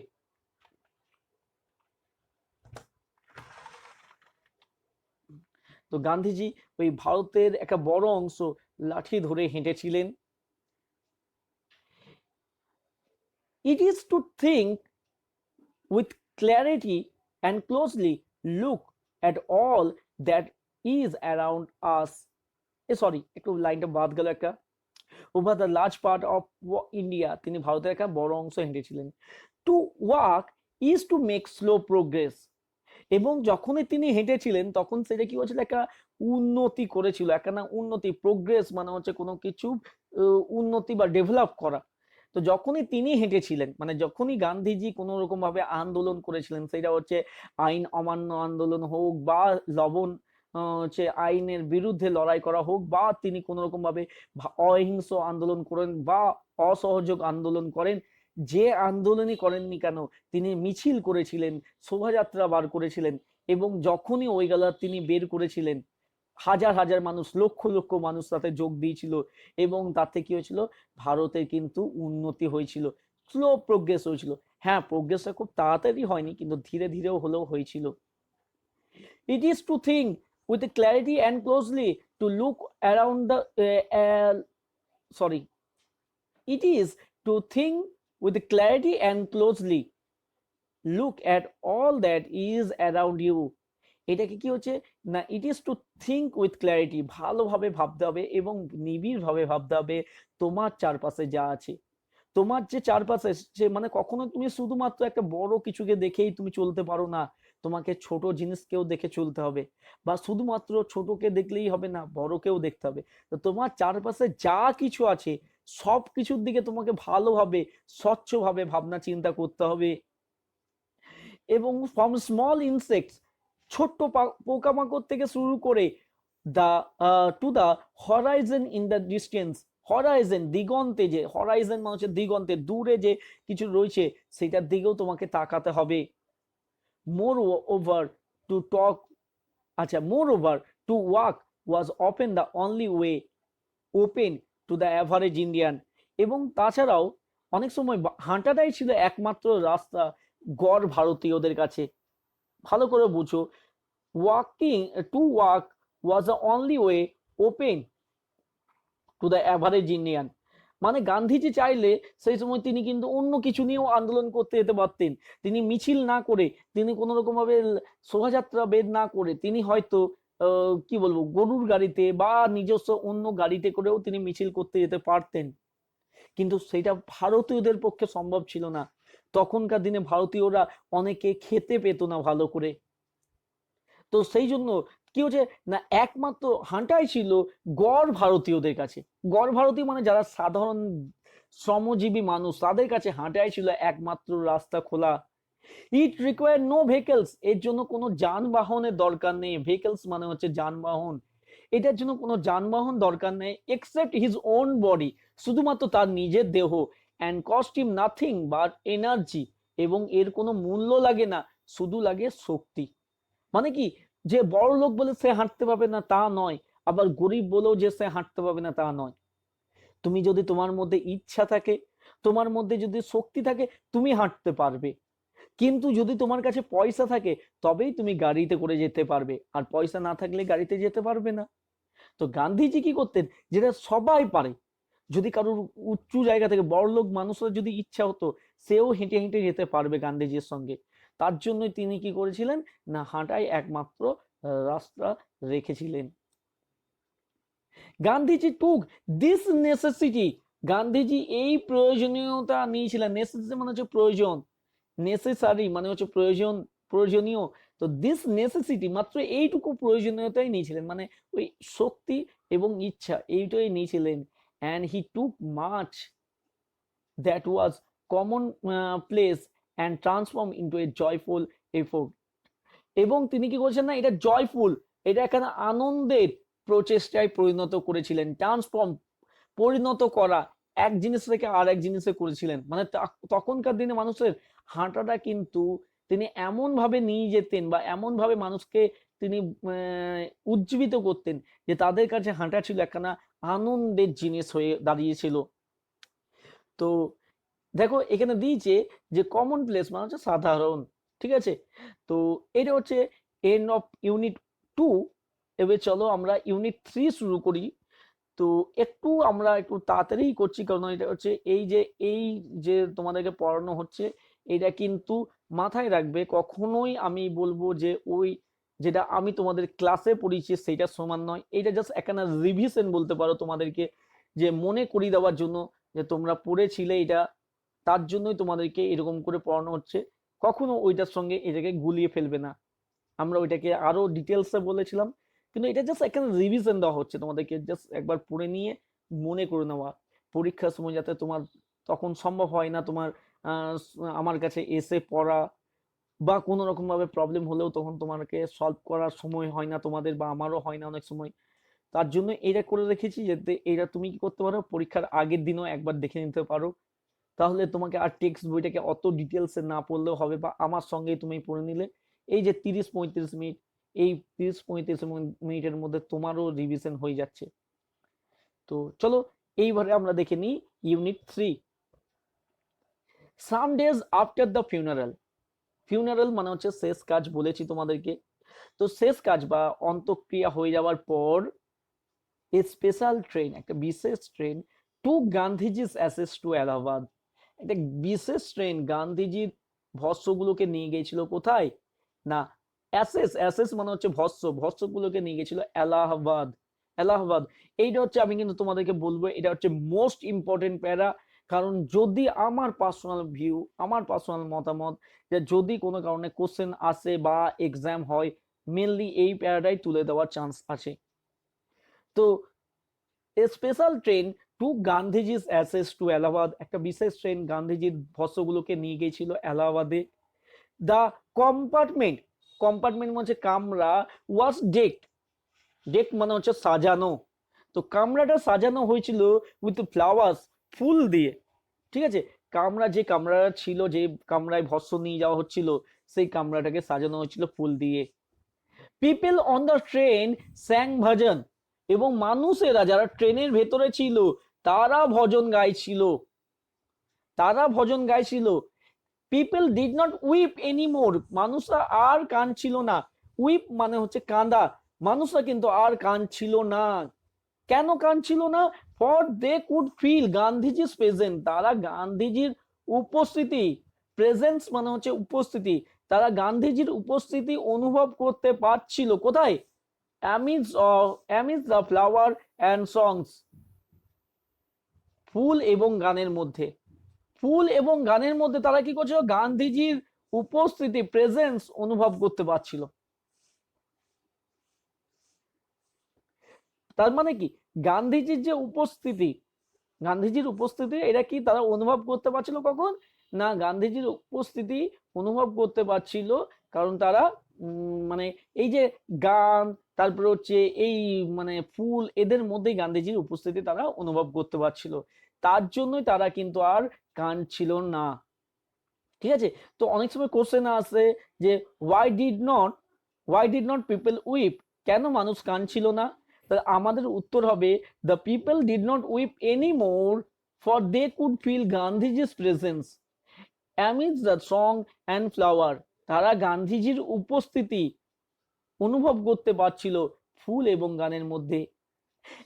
তো গান্ধীজি ওই ভারতের একটা বড় অংশ লাঠি ধরে হেঁটেছিলেন। It is to think with clarity and closely look at all that is around us. Sorry, একটু লাইনটা বাদ গেল একটা। Over the large part of India, তিনি ভারতের একটা বড় অংশ হেঁটেছিলেন। To walk is to make slow progress. এবং যখনই তিনি হেঁটেছিলেন তখন সেটা কি হচ্ছিল, একটা উন্নতি করেছিল, একটা না উন্নতি, প্রোগ্রেস মানে হচ্ছে কোনো কিছু উন্নতি বা ডেভেলপ করা। তো যখনই তিনি হেঁটেছিলেন, মানে যখনই গান্ধীজি কোনো রকম ভাবে আন্দোলন করেছিলেন, সেটা হচ্ছে আইন অমান্য আন্দোলন হোক বা লবণ হচ্ছে আইনের বিরুদ্ধে লড়াই করা হোক, বা তিনি কোনো রকম ভাবে অহিংস আন্দোলন করেন বা অসহযোগ আন্দোলন করেন, যে আন্দোলনই করেননি কেন তিনি মিছিল করেছিলেন, শোভাযাত্রা বার করেছিলেন। এবং যখনই ওই গেলা তিনি বের করেছিলেন, হাজার হাজার মানুষ, লক্ষ লক্ষ মানুষ তাতে যোগ দিয়েছিল। এবং তাতে কি হয়েছিল, ভারতের কিন্তু উন্নতি হয়েছিল, স্লো প্রোগ্রেস হয়েছিল। হ্যাঁ, প্রোগ্রেসটা খুব তাড়াতাড়ি হয়নি, কিন্তু ধীরে ধীরেও হলেও হয়েছিল। It is to think with clarity and closely to look around the sorry. It is to think with clarity and closely look at all that is around you. এটাকে কি হচ্ছে না, it is to think with clarity, ভালোভাবে ভাবতে হবে এবং নিবিড়ভাবে ভাবতে হবে তোমার চারপাশে যা আছে। তোমার যে চারপাশে, সে মানে কখনো তুমি শুধুমাত্র একটা বড় কিছুকে দেখেই তুমি চলতে পারো না, তোমাকে ছোট জিনিসকেও দেখে চলতে হবে, বা শুধুমাত্র ছোটকে দেখলেই হবে না, বড়কেও দেখতে হবে। তো তোমার চারপাশে যা কিছু আছে সব কিছুর দিকে তোমাকে ভালোভাবে স্বচ্ছভাবে ভাবনা চিন্তা করতে হবে। এবং ফ্রম স্মল ইনসেক্টস, ছোট্ট পোকামাকড় থেকে শুরু করে the to the horizon in the distance, horizon দিগন্তে, যে হরাইজন মানে হচ্ছে দিগন্তে, দূরে যে কিছু রয়েছে সেটার দিকেও তোমাকে তাকাতে হবে। মোর ওভার টু টক, আচ্ছা, মোর over to walk was often the only way open to the average Indian. এবং তাছাড়াও অনেক সময় হাঁটাটাই ছিল একমাত্র রাস্তা গড় ভারতীয়দের কাছে। ভালো করে বুঝো, walking to walk was the only way open to the average Indian. মানে গান্ধীজি চাইলে সেই সময় তিনি কিন্তু অন্য কিছু নিয়েও আন্দোলন করতে যেতে পারতেন। তিনি মিছিল না করে, তিনি কোনো রকম ভাবে শোভাযাত্রা বের না করে, তিনি হয়তো কি বলবো, গরুর গাড়িতে বা নিজস্ব অন্য গাড়িতে করেও তিনি মিছিল করতে যেতে পারতেন। কিন্তু সেটা ভারতীয়দের পক্ষে সম্ভব ছিল না। তখনকার দিনে ভারতীয়রা অনেকে খেতে পেত না ভালো করে। তো সেই জন্য কি হচ্ছে না, একমাত্র হাঁটাই ছিল গড় ভারতীয়দের কাছে। গড় ভারতীয় মানে যারা সাধারণ শ্রমজীবী মানুষ, তাদের কাছে হাঁটাই ছিল একমাত্র রাস্তা খোলা। ইট রিকোয়ার নো ভেহিকলস, এর জন্য কোনো যানবাহনের দরকার নেই। ভেহিকলস মানে হচ্ছে যানবাহন, এটার জন্য কোনো যানবাহন দরকার নেই। এক্সেপ্ট হিজ ওন বডি, শুধুমাত্র তার নিজের দেহ। And cost him nothing but energy, এবং এর কোনো মূল্য লাগে না, শুধু লাগে শক্তি। মানে কি, যে বড় লোক বলে সে হাঁটতে পারবে না তা নয়, আবার গরিব বলেও যে সে হাঁটতে পারবে না তা নয়। তুমি যদি তোমার মধ্যে ইচ্ছা থাকে, তোমার মধ্যে যদি শক্তি থাকে, তুমি হাঁটতে পারবে। কিন্তু যদি তোমার কাছে পয়সা থাকে তবেই তুমি গাড়িতে করে যেতে পারবে, আর পয়সা না থাকলে গাড়িতে যেতে পারবে না। তো গান্ধীজি কি করতেন, যেটা সবাই পারে, যদি কারোর উঁচু জায়গা থেকে বড়লোক মানুষের যদি ইচ্ছা হতো, সেও হেঁটে হেঁটে যেতে পারবে গান্ধীজির সঙ্গে। তার জন্যই তিনি কি করেছিলেন না, হাঁটাই একমাত্র রাস্তা রেখেছিলেন। গান্ধীজি টুক দিস নেসেসিটি, গান্ধীজি এই প্রয়োজনীয়তা নিয়েছিলেন। নেসেসিটি মানে হচ্ছে প্রয়োজন, নেসেসারি মানে হচ্ছে প্রয়োজন, প্রয়োজনীয়। তো দিস নেসেসিটি, মাত্র এইটুকু প্রয়োজনীয়তাই নিয়েছিলেন, মানে ওই শক্তি এবং ইচ্ছা এইটাই নিয়েছিলেন। And he took much that was common place and transform into a joyful effort. এবং তিনি কি করেছেন না, এটা জয়ফুল, এটা এখানে আনন্দের প্রচেষ্টায় পরিণত করেছিলেন। ট্রান্সফর্ম, পরিণত করা, এক জিনিস থেকে আর এক জিনিসে করেছিলেন। মানে তখনকার দিনে মানুষের হাঁটাটা কিন্তু তিনি এমন ভাবে নিয়ে যেতেন বা এমন ভাবে মানুষকে তিনি উজ্জীবিত করতেন, যে তাদের কাছে হাঁটা ছিল একখানা আনন্দের জিনিস হয়ে দাঁড়িয়েছিল। তো দেখো এখানে দিয়েছে যে কমন প্লেস মানে হচ্ছে সাধারণ, ঠিক আছে। তো এটা হচ্ছে এন্ড অফ ইউনিট 2। এবার চলো আমরা ইউনিট 3 শুরু করি। তো একটু আমরা একটু তাড়াতাড়ি করছি, কারণ এটা হচ্ছে এই যে তোমাদেরকে পড়ানো হচ্ছে, এটা কিন্তু মাথায় রাখবে। কখনোই আমি বলবো যে ওই যেটা আমি তোমাদের ক্লাসে পড়িয়েছি সেটা সমান নয়। এটা জাস্ট একখানা রিভিশন বলতে পারো তোমাদেরকে, যে মনে করিয়ে দেওয়ার জন্য, যে তোমরা পড়েছিলে এটা, তার জন্যই তোমাদেরকে এরকম করে পড়ানো হচ্ছে। কখনো ওইটার সঙ্গে এটাকে গুলিয়ে ফেলবে না। আমরা ওইটাকে আরো ডিটেলসে বলেছিলাম, কিন্তু এটা জাস্ট একটা রিভিশন দেওয়া হচ্ছে তোমাদেরকে, জাস্ট একবার পড়ে নিয়ে মনে করে নেওয়া। পরীক্ষার সময় যাতে তোমার তখন সম্ভব হয় না তোমার আমার কাছে এসে পড়া, বা কোনো রকম ভাবে প্রবলেম হলেও তখন তোমাকে সলভ করার সময় হয় না তোমাদের, বা আমারও হয় না অনেক সময়। তার জন্য এটা করে রেখেছি, যাতে এটা তুমি কি করতে পারো, পরীক্ষার আগের দিনও একবার দেখে নিতে পারো। তাহলে তোমাকে আর টেক্সট বইটাকে অত ডিটেলসে না পড়লেও হবে, বা আমার সঙ্গেই তুমি পড়ে নিলে। এই যে 30-35 মিনিট, এই 30-35 মিনিটের মধ্যে তোমারও রিভিশন হয়ে যাচ্ছে। তো চলো এইবারে আমরা দেখে নিই unit 3, some days after the funeral. Funeral মানে হচ্ছে শেষ কাজ, বলেছি তোমাদেরকে। তো শেষ কাজ বা অন্তঃক্রিয়া হয়ে যাওয়ার পর এ স্পেশাল ট্রেন, একটা বিশেষ train, to Gandhiji's ashes to Allahabad. একটা বিশেষ ট্রেন গান্ধীজির ভস্মগুলোকে নিয়ে গিয়েছিল কোথায় না, অ্যাসেস, অ্যাসেস মানে হচ্ছে ভস্ম, ভস্মগুলোকে নিয়ে গেছিল এলাহাবাদ। এলাহাবাদ, এইটা হচ্ছে আমি কিন্তু তোমাদেরকে বলবো, এটা হচ্ছে মোস্ট ইম্পর্টেন্ট প্যারা। কারণ যদি আমার পার্সোনাল ভিউ, আমার পার্সোনাল মতামত, যে যদি কোনো কারণে কোশ্চেন আসে বা এক্সাম হয়, মেনলি এই প্যারাটাই তুলে দেওয়ার চান্স আছে। তো special train to Gandhiji's ashes to Allahabad, একটা বিশেষ ট্রেন গান্ধীজির ভস্মগুলোকে নিয়ে গিয়েছিল এলাহাবাদে। দ্য কম্পার্টমেন্ট, কম্পার্টমেন্ট মানে হচ্ছে কামরা, ওয়াজ ডেকড, ডেকড মানে হচ্ছে সাজানো। তো কামরাটা সাজানো হয়েছিল উইথ ফ্লাওয়ার্স, ফুল দিয়ে। ঠিক আছে, কামরা, যে কামরাটা ছিল, যে কামরায় ভস্ম নিয়ে যাওয়া হচ্ছিল, সেই কামরাটাকে সাজানো হয়েছিল ফুল দিয়ে। People on the train sang bhajan, এবং মানুষেরা যারা ট্রেনের ভেতরে ছিল তারা ভজন গাইছিল, তারা ভজন গাইছিল। People did not weep anymore, মানুষরা আর কাঁদছিল না। উইপ মানে হচ্ছে কাঁদা, মানুষরা কিন্তু আর কাঁদছিল না। কেন কাঁদছিল না? ফর দে কুড ফিল গান্ধীজির প্রেজেন্ট, তারা গান্ধীজির উপস্থিতি, প্রেজেন্স মানে হচ্ছে উপস্থিতি, তারা গান্ধীজির উপস্থিতি অনুভব করতে পারছিল। কোথায়? Amidst the flower and songs, ফুল এবং গানের মধ্যে, ফুল এবং গানের মধ্যে তারা কি করছিল? গান্ধীজির উপস্থিতি, প্রেজেন্স অনুভব করতে পারছিল। তার মানে কি, গান্ধীজির যে উপস্থিতি, গান্ধীজির উপস্থিতি এটা কি তারা অনুভব করতে পারছিল কখন না, গান্ধীজির উপস্থিতি অনুভব করতে পারছিল কারণ তারা মানে এই যে গান, তারপরে হচ্ছে এই মানে ফুল, এদের মধ্যেই গান্ধীজির উপস্থিতি তারা অনুভব করতে পারছিল। তার জন্যই তারা কিন্তু আর কাঁদছিল না। ঠিক আছে, তো অনেক সময় কোশ্চেন আসে যে why did not people weep, কেন মানুষ কাঁদছিল না? তাহলে আমাদের উত্তর হবে the people did not weep any more, for they could feel Gandhiji's presence amidst the song and flower, তারা গান্ধীজির উপস্থিতি অনুভব করতে পারছিল ফুল এবং গানের মধ্যে।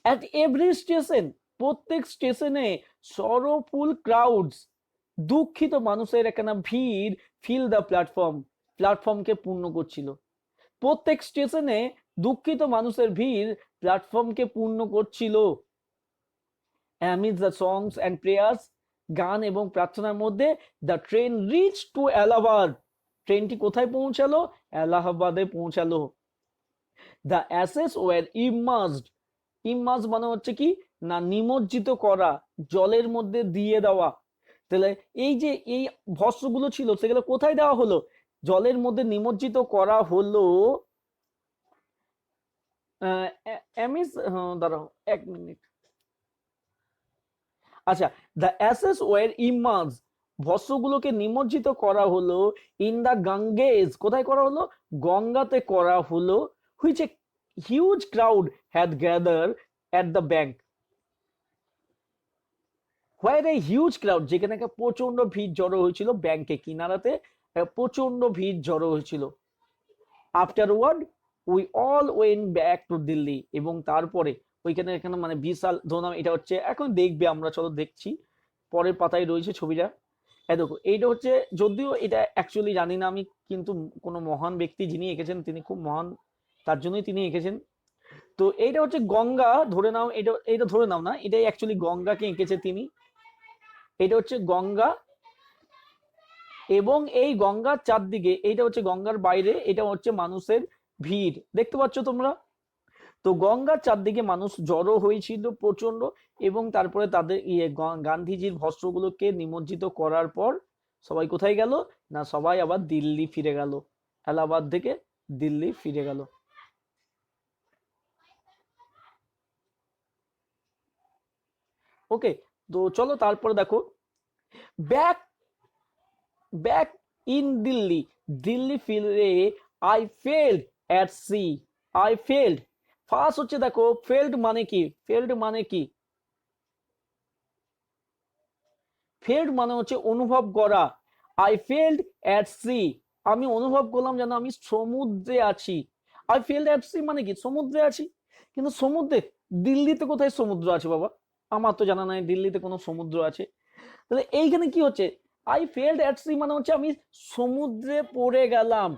অ্যাট এভরি স্টেশন, প্রত্যেক স্টেশনে সরফুল ক্রাউডস, দুঃখিত মানুষের একখানা ভিড়, ফিল দ্য প্ল্যাটফর্ম, প্ল্যাটফর্মকে পূর্ণ করছিল। প্রত্যেক স্টেশনে দুঃখিত মানুষের ভিড় প্ল্যাটফর্মকে পূর্ণ করছিল। Amid the songs and prayers, গান এবং প্রার্থনার মধ্যে, the train reach to Allahabad, ট্রেনটি কোথায় পৌঁছালো? এলাহাবাদে পৌঁছালো। The ashes were immersed, immerse মানে হচ্ছে কি না, নিমজ্জিত করা, জলের মধ্যে দিয়ে দেওয়া। তাহলে এই যে এই ভস্মগুলো ছিল সেগুলো কোথায় দেওয়া হলো? জলের মধ্যে নিমজ্জিত করা হলো। দাঁড়াও 1 মিনিট। আচ্ছা, দ্য অ্যাসেস ওয়ার ইমার্স, ভস্মগুলোকে নিমজ্জিত করা হলো ইন দ্য গাঙ্গেজ, কোথায় করা হলো? গঙ্গাতে করা হলো। Which a huge crowd had gather at the bank, where a huge crowd, যেখানে একটা প্রচন্ড ভিড় জড়ো হয়েছিল, ব্যাংকে কিনারাতে প্রচন্ড ভিড় জড়ো হয়েছিল। Afterward we all went back to Delhi, এবং তারপরে ওইখানে এখানে মানে বিশাল ধরুন এটা হচ্ছে, এখন দেখবে আমরা, চলো দেখছি, পরের পাতায় রয়েছে ছবিটা। দেখো এইটা হচ্ছে, যদিও এটা অ্যাকচুয়ালি জানি না আমি, কিন্তু কোনো মহান ব্যক্তি যিনি এঁকেছেন তিনি খুব মহান, তার জন্যই তিনি এঁকেছেন। তো এইটা হচ্ছে গঙ্গা, ধরে নাও এটা, এটা ধরে নাও না, এটাই অ্যাকচুয়ালি গঙ্গাকে এঁকেছে তিনি। এটা হচ্ছে গঙ্গা, এবং এই গঙ্গার চারদিকে, এইটা হচ্ছে গঙ্গার বাইরে, এটা হচ্ছে মানুষের ভিড়, দেখতে পাচ্ছ তোমরা। তো গঙ্গার চারদিকে মানুষ জড়ো হয়েছিল প্রচন্ড, এবং তারপরে তাদের গান্ধীজির ভস্ত্রগুলোকে নিমজ্জিত করার পর সবাই কোথায় গেল না, সবাই আবার দিল্লি ফিরে গেল, এলাহাবাদ থেকে দিল্লি ফিরে গেল। ওকে, তো চলো তারপরে দেখো, back back in Delhi, Delhi ফিরে I felt at sea, I felt, first হচ্ছে দেখো ফেল্ড মানে কি, ফেল্ড মানে কি, ফেল্ড মানে হচ্ছে অনুভব করা। আই ফেল্ড অ্যাট সি, আমি অনুভব করলাম যেন আমি সমুদ্রে আছি। আই ফেল্ড অ্যাট সি মানে কি, সমুদ্রে আছি। কিন্তু সমুদ্রে, দিল্লিতে কোথায় সমুদ্র আছে বাবা? আমার তো জানা নাই দিল্লিতে কোনো সমুদ্র আছে। তাহলে এইখানে কি হচ্ছে, আই ফেল্ড অ্যাট সি মানে হচ্ছে আমি সমুদ্রে পড়ে গেলাম,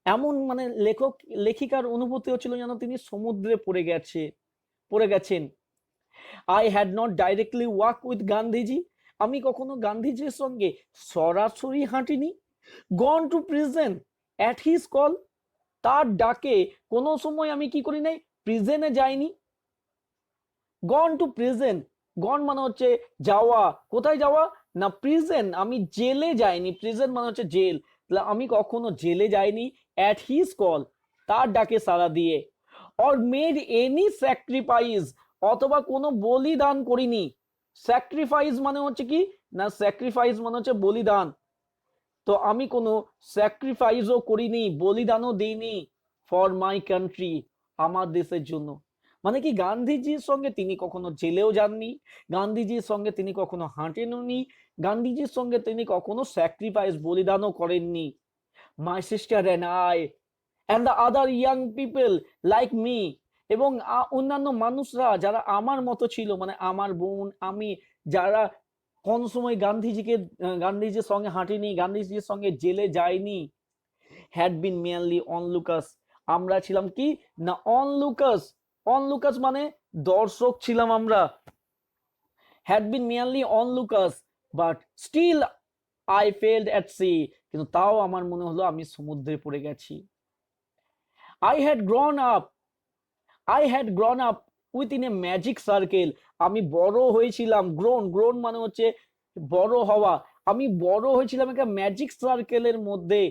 এমন মানে লেখক লেখিকার অনুভূতি হচ্ছিল যেন তিনি সমুদ্রে পড়ে গেছেন। I had not directly walk with Gandhiji, আমি কখনো গান্ধীজির সঙ্গে সরাসরি হাঁটিনি। Gone to prison at his call, তার ডাকে কোনো সময় আমি কি করি নাই, প্রিজনে যাইনি। গন টু প্রিজন, গন মানে হচ্ছে যাওয়া, কোথায় যাওয়া না, প্রিজন, আমি জেলে যাইনি, প্রিজন মানে হচ্ছে জেল, তাহলে আমি কখনো জেলে যাইনি। অ্যাট হিজ কল, তার ডাকে সাড়া দিয়ে। অর মেড এনি স্যাক্রিফাইস, অথবা কোনো বলিদান করিনি। স্যাক্রিফাইস মানে হচ্ছে কি না, স্যাক্রিফাইস মানে হচ্ছে বলিদান, তো আমি কোনো স্যাক্রিফাইসও করিনি, বলিদানও দিইনি ফর মাই কান্ট্রি, আমার দেশের জন্য। মানে কি, গান্ধীজির সঙ্গে তিনি কখনো জেলেও যাননি, গান্ধীজির সঙ্গে তিনি কখনো হাঁটেননি, গান্ধীজির সঙ্গে তিনি কখনো স্যাক্রিফাইস বলিদানও করেননি। My sister and the other young people like me, এবং অন্যান্য মানুষরা যারা আমার মতো ছিল, মানে আমার বোন, আমি, যারা কোন সময় গান্ধীজির সঙ্গে হাঁটিনি, গান্ধীজির সঙ্গে জেলে যায়নি, হ্যাড বিন মেয়ারলি অনলুকাস, আমরা ছিলাম কি না অনলুকাস, অনলুকাস মানে দর্শক ছিলাম আমরা। Had been merely onlookers but still I felt at sea, কিন্তু তাও আমার মনে হলো আমি সমুদ্রে পড়ে গেছি। I had grown up, I had grown up with in a magic circle, আমি বড় হয়েছিলাম, গ্রোন, গ্রোন মানে হচ্ছে বড় হওয়া, আমি বড় হয়েছিলাম একটা ম্যাজিক সার্কেলের মধ্যে।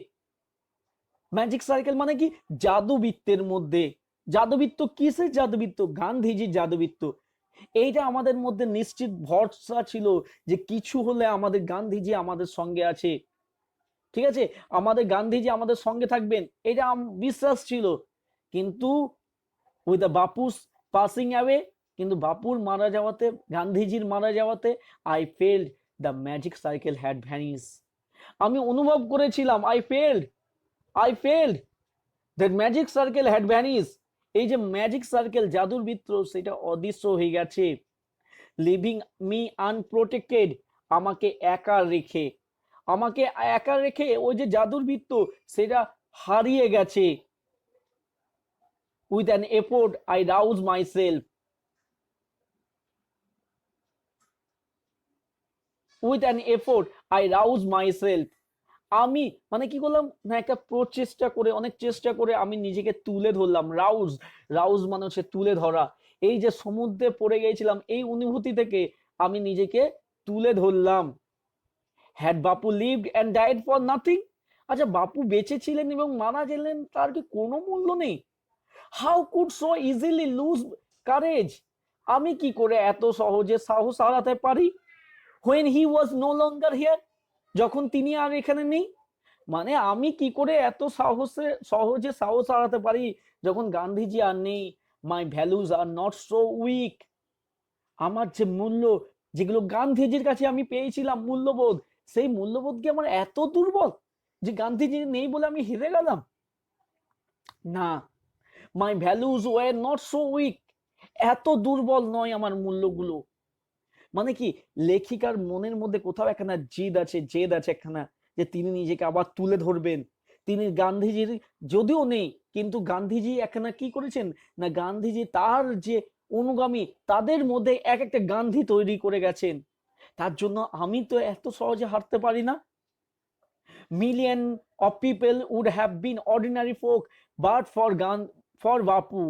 ম্যাজিক সার্কেল মানে কি, জাদুবৃত্তের মধ্যে। জাদুবৃত্ত কিসের জাদুবৃত্ত? গান্ধীজির জাদুবৃত্ত। এইটা আমাদের মধ্যে নিশ্চিত ভরসা ছিল যে কিছু হলে আমাদের গান্ধীজি আমাদের সঙ্গে আছে, ঠিক আছে, আমাদের গান্ধীজি আমাদের সঙ্গে থাকবেন, এটা বিশ্বাস ছিল। কিন্তু with the Bapu's passing away, কিন্তু বাপুর মারা যাওয়াতে, গান্ধীজির মারা যাওয়াতে, I felt the magic circle had vanish, আমি অনুভব করেছিলাম, I felt that magic circle had vanish, এই যে ম্যাজিক সার্কেল, জাদুর বৃত্ত, সেটা অদৃশ্য হয়ে গেছে। লিভিং মি আনপ্রোটেক্টেড, আমাকে একা রেখে, আমাকে একা রেখে ওই যে জাদুর বৃত্ত সেটা হারিয়ে গেছে। With an effort I rouse myself, with an effort I rouse myself, আমি মানে কি করলাম না, একটা প্রচেষ্টা করে, অনেক চেষ্টা করে আমি নিজেকে তুলে ধরলাম। রাউজ, রাউজ মানে হচ্ছে তুলে ধরা। এই যে সমুদ্রে পড়ে গিয়েছিলাম, এই অনুভূতি থেকে আমি নিজেকে তুলে ধরলাম। Had Bapu lived and died for nothing, আচ্ছা বাপু বেঁচে ছিলেন এবং মারা গেলেন, তার কি কোনো মূল্য নেই? How could so easily lose courage, আমি কি করে এত সহজে সাহস হারাতে পারি? When he was no longer here, যখন তিনি আর এখানে নেই। মানে আমি কি করে এত সহজে সাহস হারাতে পারি যখন গান্ধীজি আর নেই? My values are not so weak, আমার যে মূল্য, যেগুলো গান্ধীজির কাছে আমি পেয়েছিলাম মূল্যবোধ, সেই মূল্যবোধ কি আমার এত দুর্বল যে গান্ধীজি নেই বলে আমি হেরে গেলাম? না, my values were not so weak এত দুর্বল নয় আমার মূল্যগুলো। মানে কি, লেখিকার মনের মধ্যে কোথাও একখানা জেদ আছে একখানা, যে তিনি নিজেকে আবার তুলে ধরবেন। তিনি গান্ধীজির যদিও নেই, কিন্তু গান্ধীজি একখানা কি করেছেন না, গান্ধীজি তার যে অনুগামী তাদের মধ্যে এক একটা গান্ধী তৈরি করে গেছেন। তার জন্য আমি তো এত সহজে হারতে পারি না। Million of people would have been ordinary folk but for Bapu.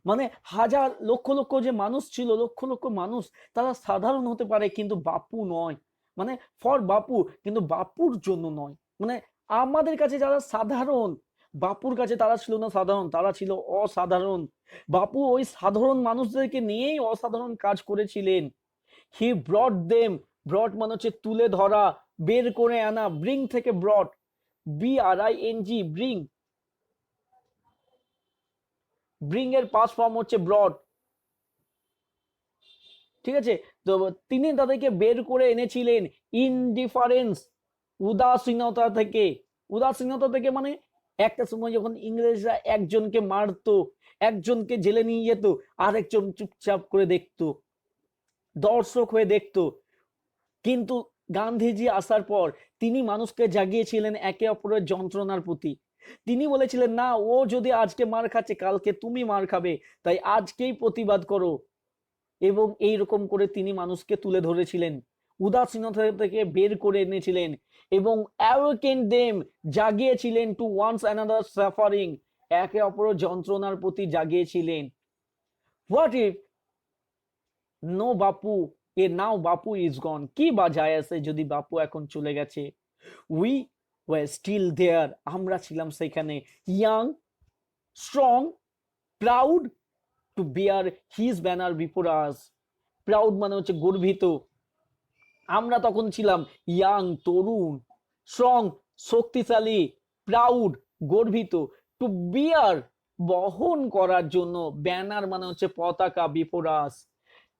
মানে হাজার লক্ষ লক্ষ যে মানুষ ছিল, লক্ষ লক্ষ মানুষ, তারা সাধারণ হতে পারে কিন্তু বাপু নয়। মানে ফর বাপু, কিন্তু বাপুর জন্য নয়। মানে আমাদের কাছে যারা সাধারণ, বাপুর কাছে তারা ছিল না সাধারণ, তারা ছিল অসাধারণ। বাপু ওই সাধারণ মানুষদেরকে নিয়েই অসাধারণ কাজ করেছিলেন। হি ব্রট দেম, ব্রট মানে হচ্ছে তুলে ধরা, বের করে আনা, ব্রিং থেকে ব্রট, BRING, ব্রিং। ব্রিং এর পাস্ট ফর্ম হচ্ছে ব্রট। ঠিক আছে, তো তিনি তাদেরকে বের করে এনেছিলেন ইনডিফারেন্স, উদাসীনতা থেকে। উদাসীনতা থেকে মানে একটা সময় যখন ইংরেজরা একজনকে মারতো, একজনকে জেলে নিয়ে যেত, আরেকজন চুপচাপ করে দেখতো, দর্শক হয়ে দেখতো। কিন্তু গান্ধীজি আসার পর তিনি মানুষকে জাগিয়েছিলেন একে অপরের যন্ত্রণার প্রতি। তিনি বলেছিলেন, না, ও যদি আজকে মার খাচ্ছে, কালকে তুমি মার খাবে, তাই আজকেই প্রতিবাদ করো। এবং এই রকম করে তিনি মানুষকে তুলে ধরেছিলেন, উদাসীনতা থেকে বের করে এনেছিলেন, এবং অ্যাওয়েকেন দেম, জাগিয়েছিলেন টু ওয়ান্স অ্যানাদার সাফারিং, একে অপরের যন্ত্রণার প্রতি জাগিয়েছিলেন। What if no Bapu, A now Bapu is গন, কি বা যায় আছে যদি বাপু এখন চলে গেছে। উই ওয়ার স্টিল দেয়ার, আমরা ছিলাম সেখানে, young, strong, proud to bear his banner before us. Proud মানে হচ্ছে গর্বিত। আমরা তখন ছিলাম ইয়াং, তরুণ, স্ট্রং, শক্তিশালী, প্রাউড, গর্বিত, টু বিয়ার, বহন করার জন্য, ব্যানার মানে হচ্ছে পতাকা, বিফোর আস,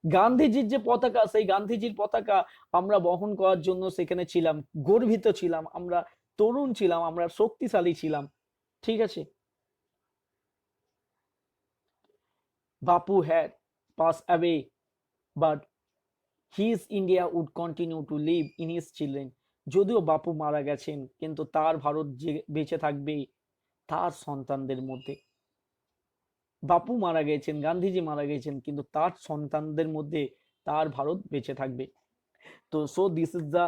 গান্ধীজির যে পতাকা, সেই গান্ধীজির পতাকা আমরা বহন করার জন্য সেখানে ছিলাম, গর্বিত ছিলাম, আমরা তরুণ ছিলাম, আমরা শক্তিশালী ছিলাম। ঠিক আছে। Bapu had pass away, but his India would continue to live in his children. যদিও বাপু মারা গেছেন, কিন্তু তার ভারত যে বেঁচে থাকবে তার সন্তানদের মধ্যে। বাপু মারা গেছেন, গান্ধীজি মারা গেছেন, কিন্তু তার সন্তানদের মধ্যে তার ভারত বেঁচে থাকবে। তো so this is the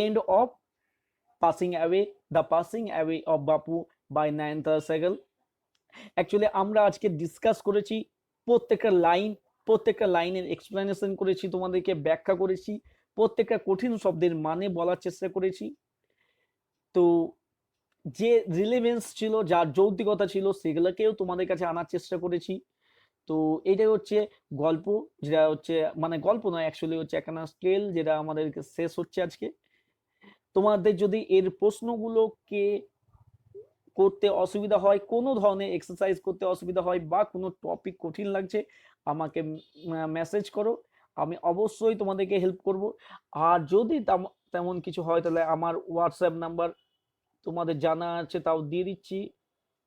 end of passing away, the passing away of Bapu by Nayantara সেহগল। Actually আমরা আজকে ডিসকাস করেছি প্রত্যেকটা লাইন, প্রত্যেকটা লাইনের এক্সপ্লেনেশন করেছি, তোমাদেরকে ব্যাখ্যা করেছি, প্রত্যেকটা কঠিন শব্দের মানে বলার চেষ্টা করেছি। তো যে রিলেভেন্স ছিল, যার যৌক্তিকতা ছিল, সেগুলোকেও তোমাদের কাছে আনার চেষ্টা করেছি। তো এটাই হচ্ছে গল্প, যেটা হচ্ছে মানে গল্প নয়, অ্যাকচুয়ালি হচ্ছে একখানা স্কেল, যেটা আমাদের শেষ হচ্ছে আজকে। তোমাদের যদি এর প্রশ্নগুলোকে করতে অসুবিধা হয়, কোনো ধরনের এক্সারসাইজ করতে অসুবিধা হয়, বা কোনো টপিক কঠিন লাগছে, আমাকে মেসেজ করো, আমি অবশ্যই তোমাদেরকে হেল্প করব। আর যদি তেমন কিছু হয়, তাহলে আমার হোয়াটসঅ্যাপ নাম্বার তোমাদের জানা আছে, তাও দিয়ে দিচ্ছি,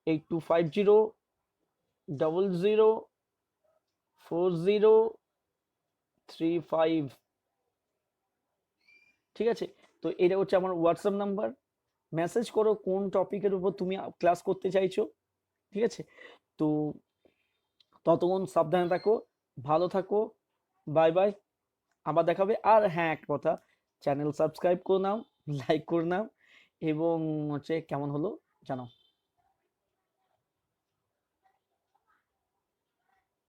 8250004035। ঠিক আছে, তো এটা হচ্ছে আমার হোয়াটসঅ্যাপ নাম্বার। মেসেজ করো কোন টপিকের উপর তুমি ক্লাস করতে চাইছো। ঠিক আছে, তো ততক্ষণ সাবধানে থাকো, ভালো থাকো, বাই বাই, আবার দেখাবে। আর হ্যাঁ, এক কথা, চ্যানেল সাবস্ক্রাইব করে নাও, লাইক করে নাও, এবং হচ্ছে কেমন হলো জানাও।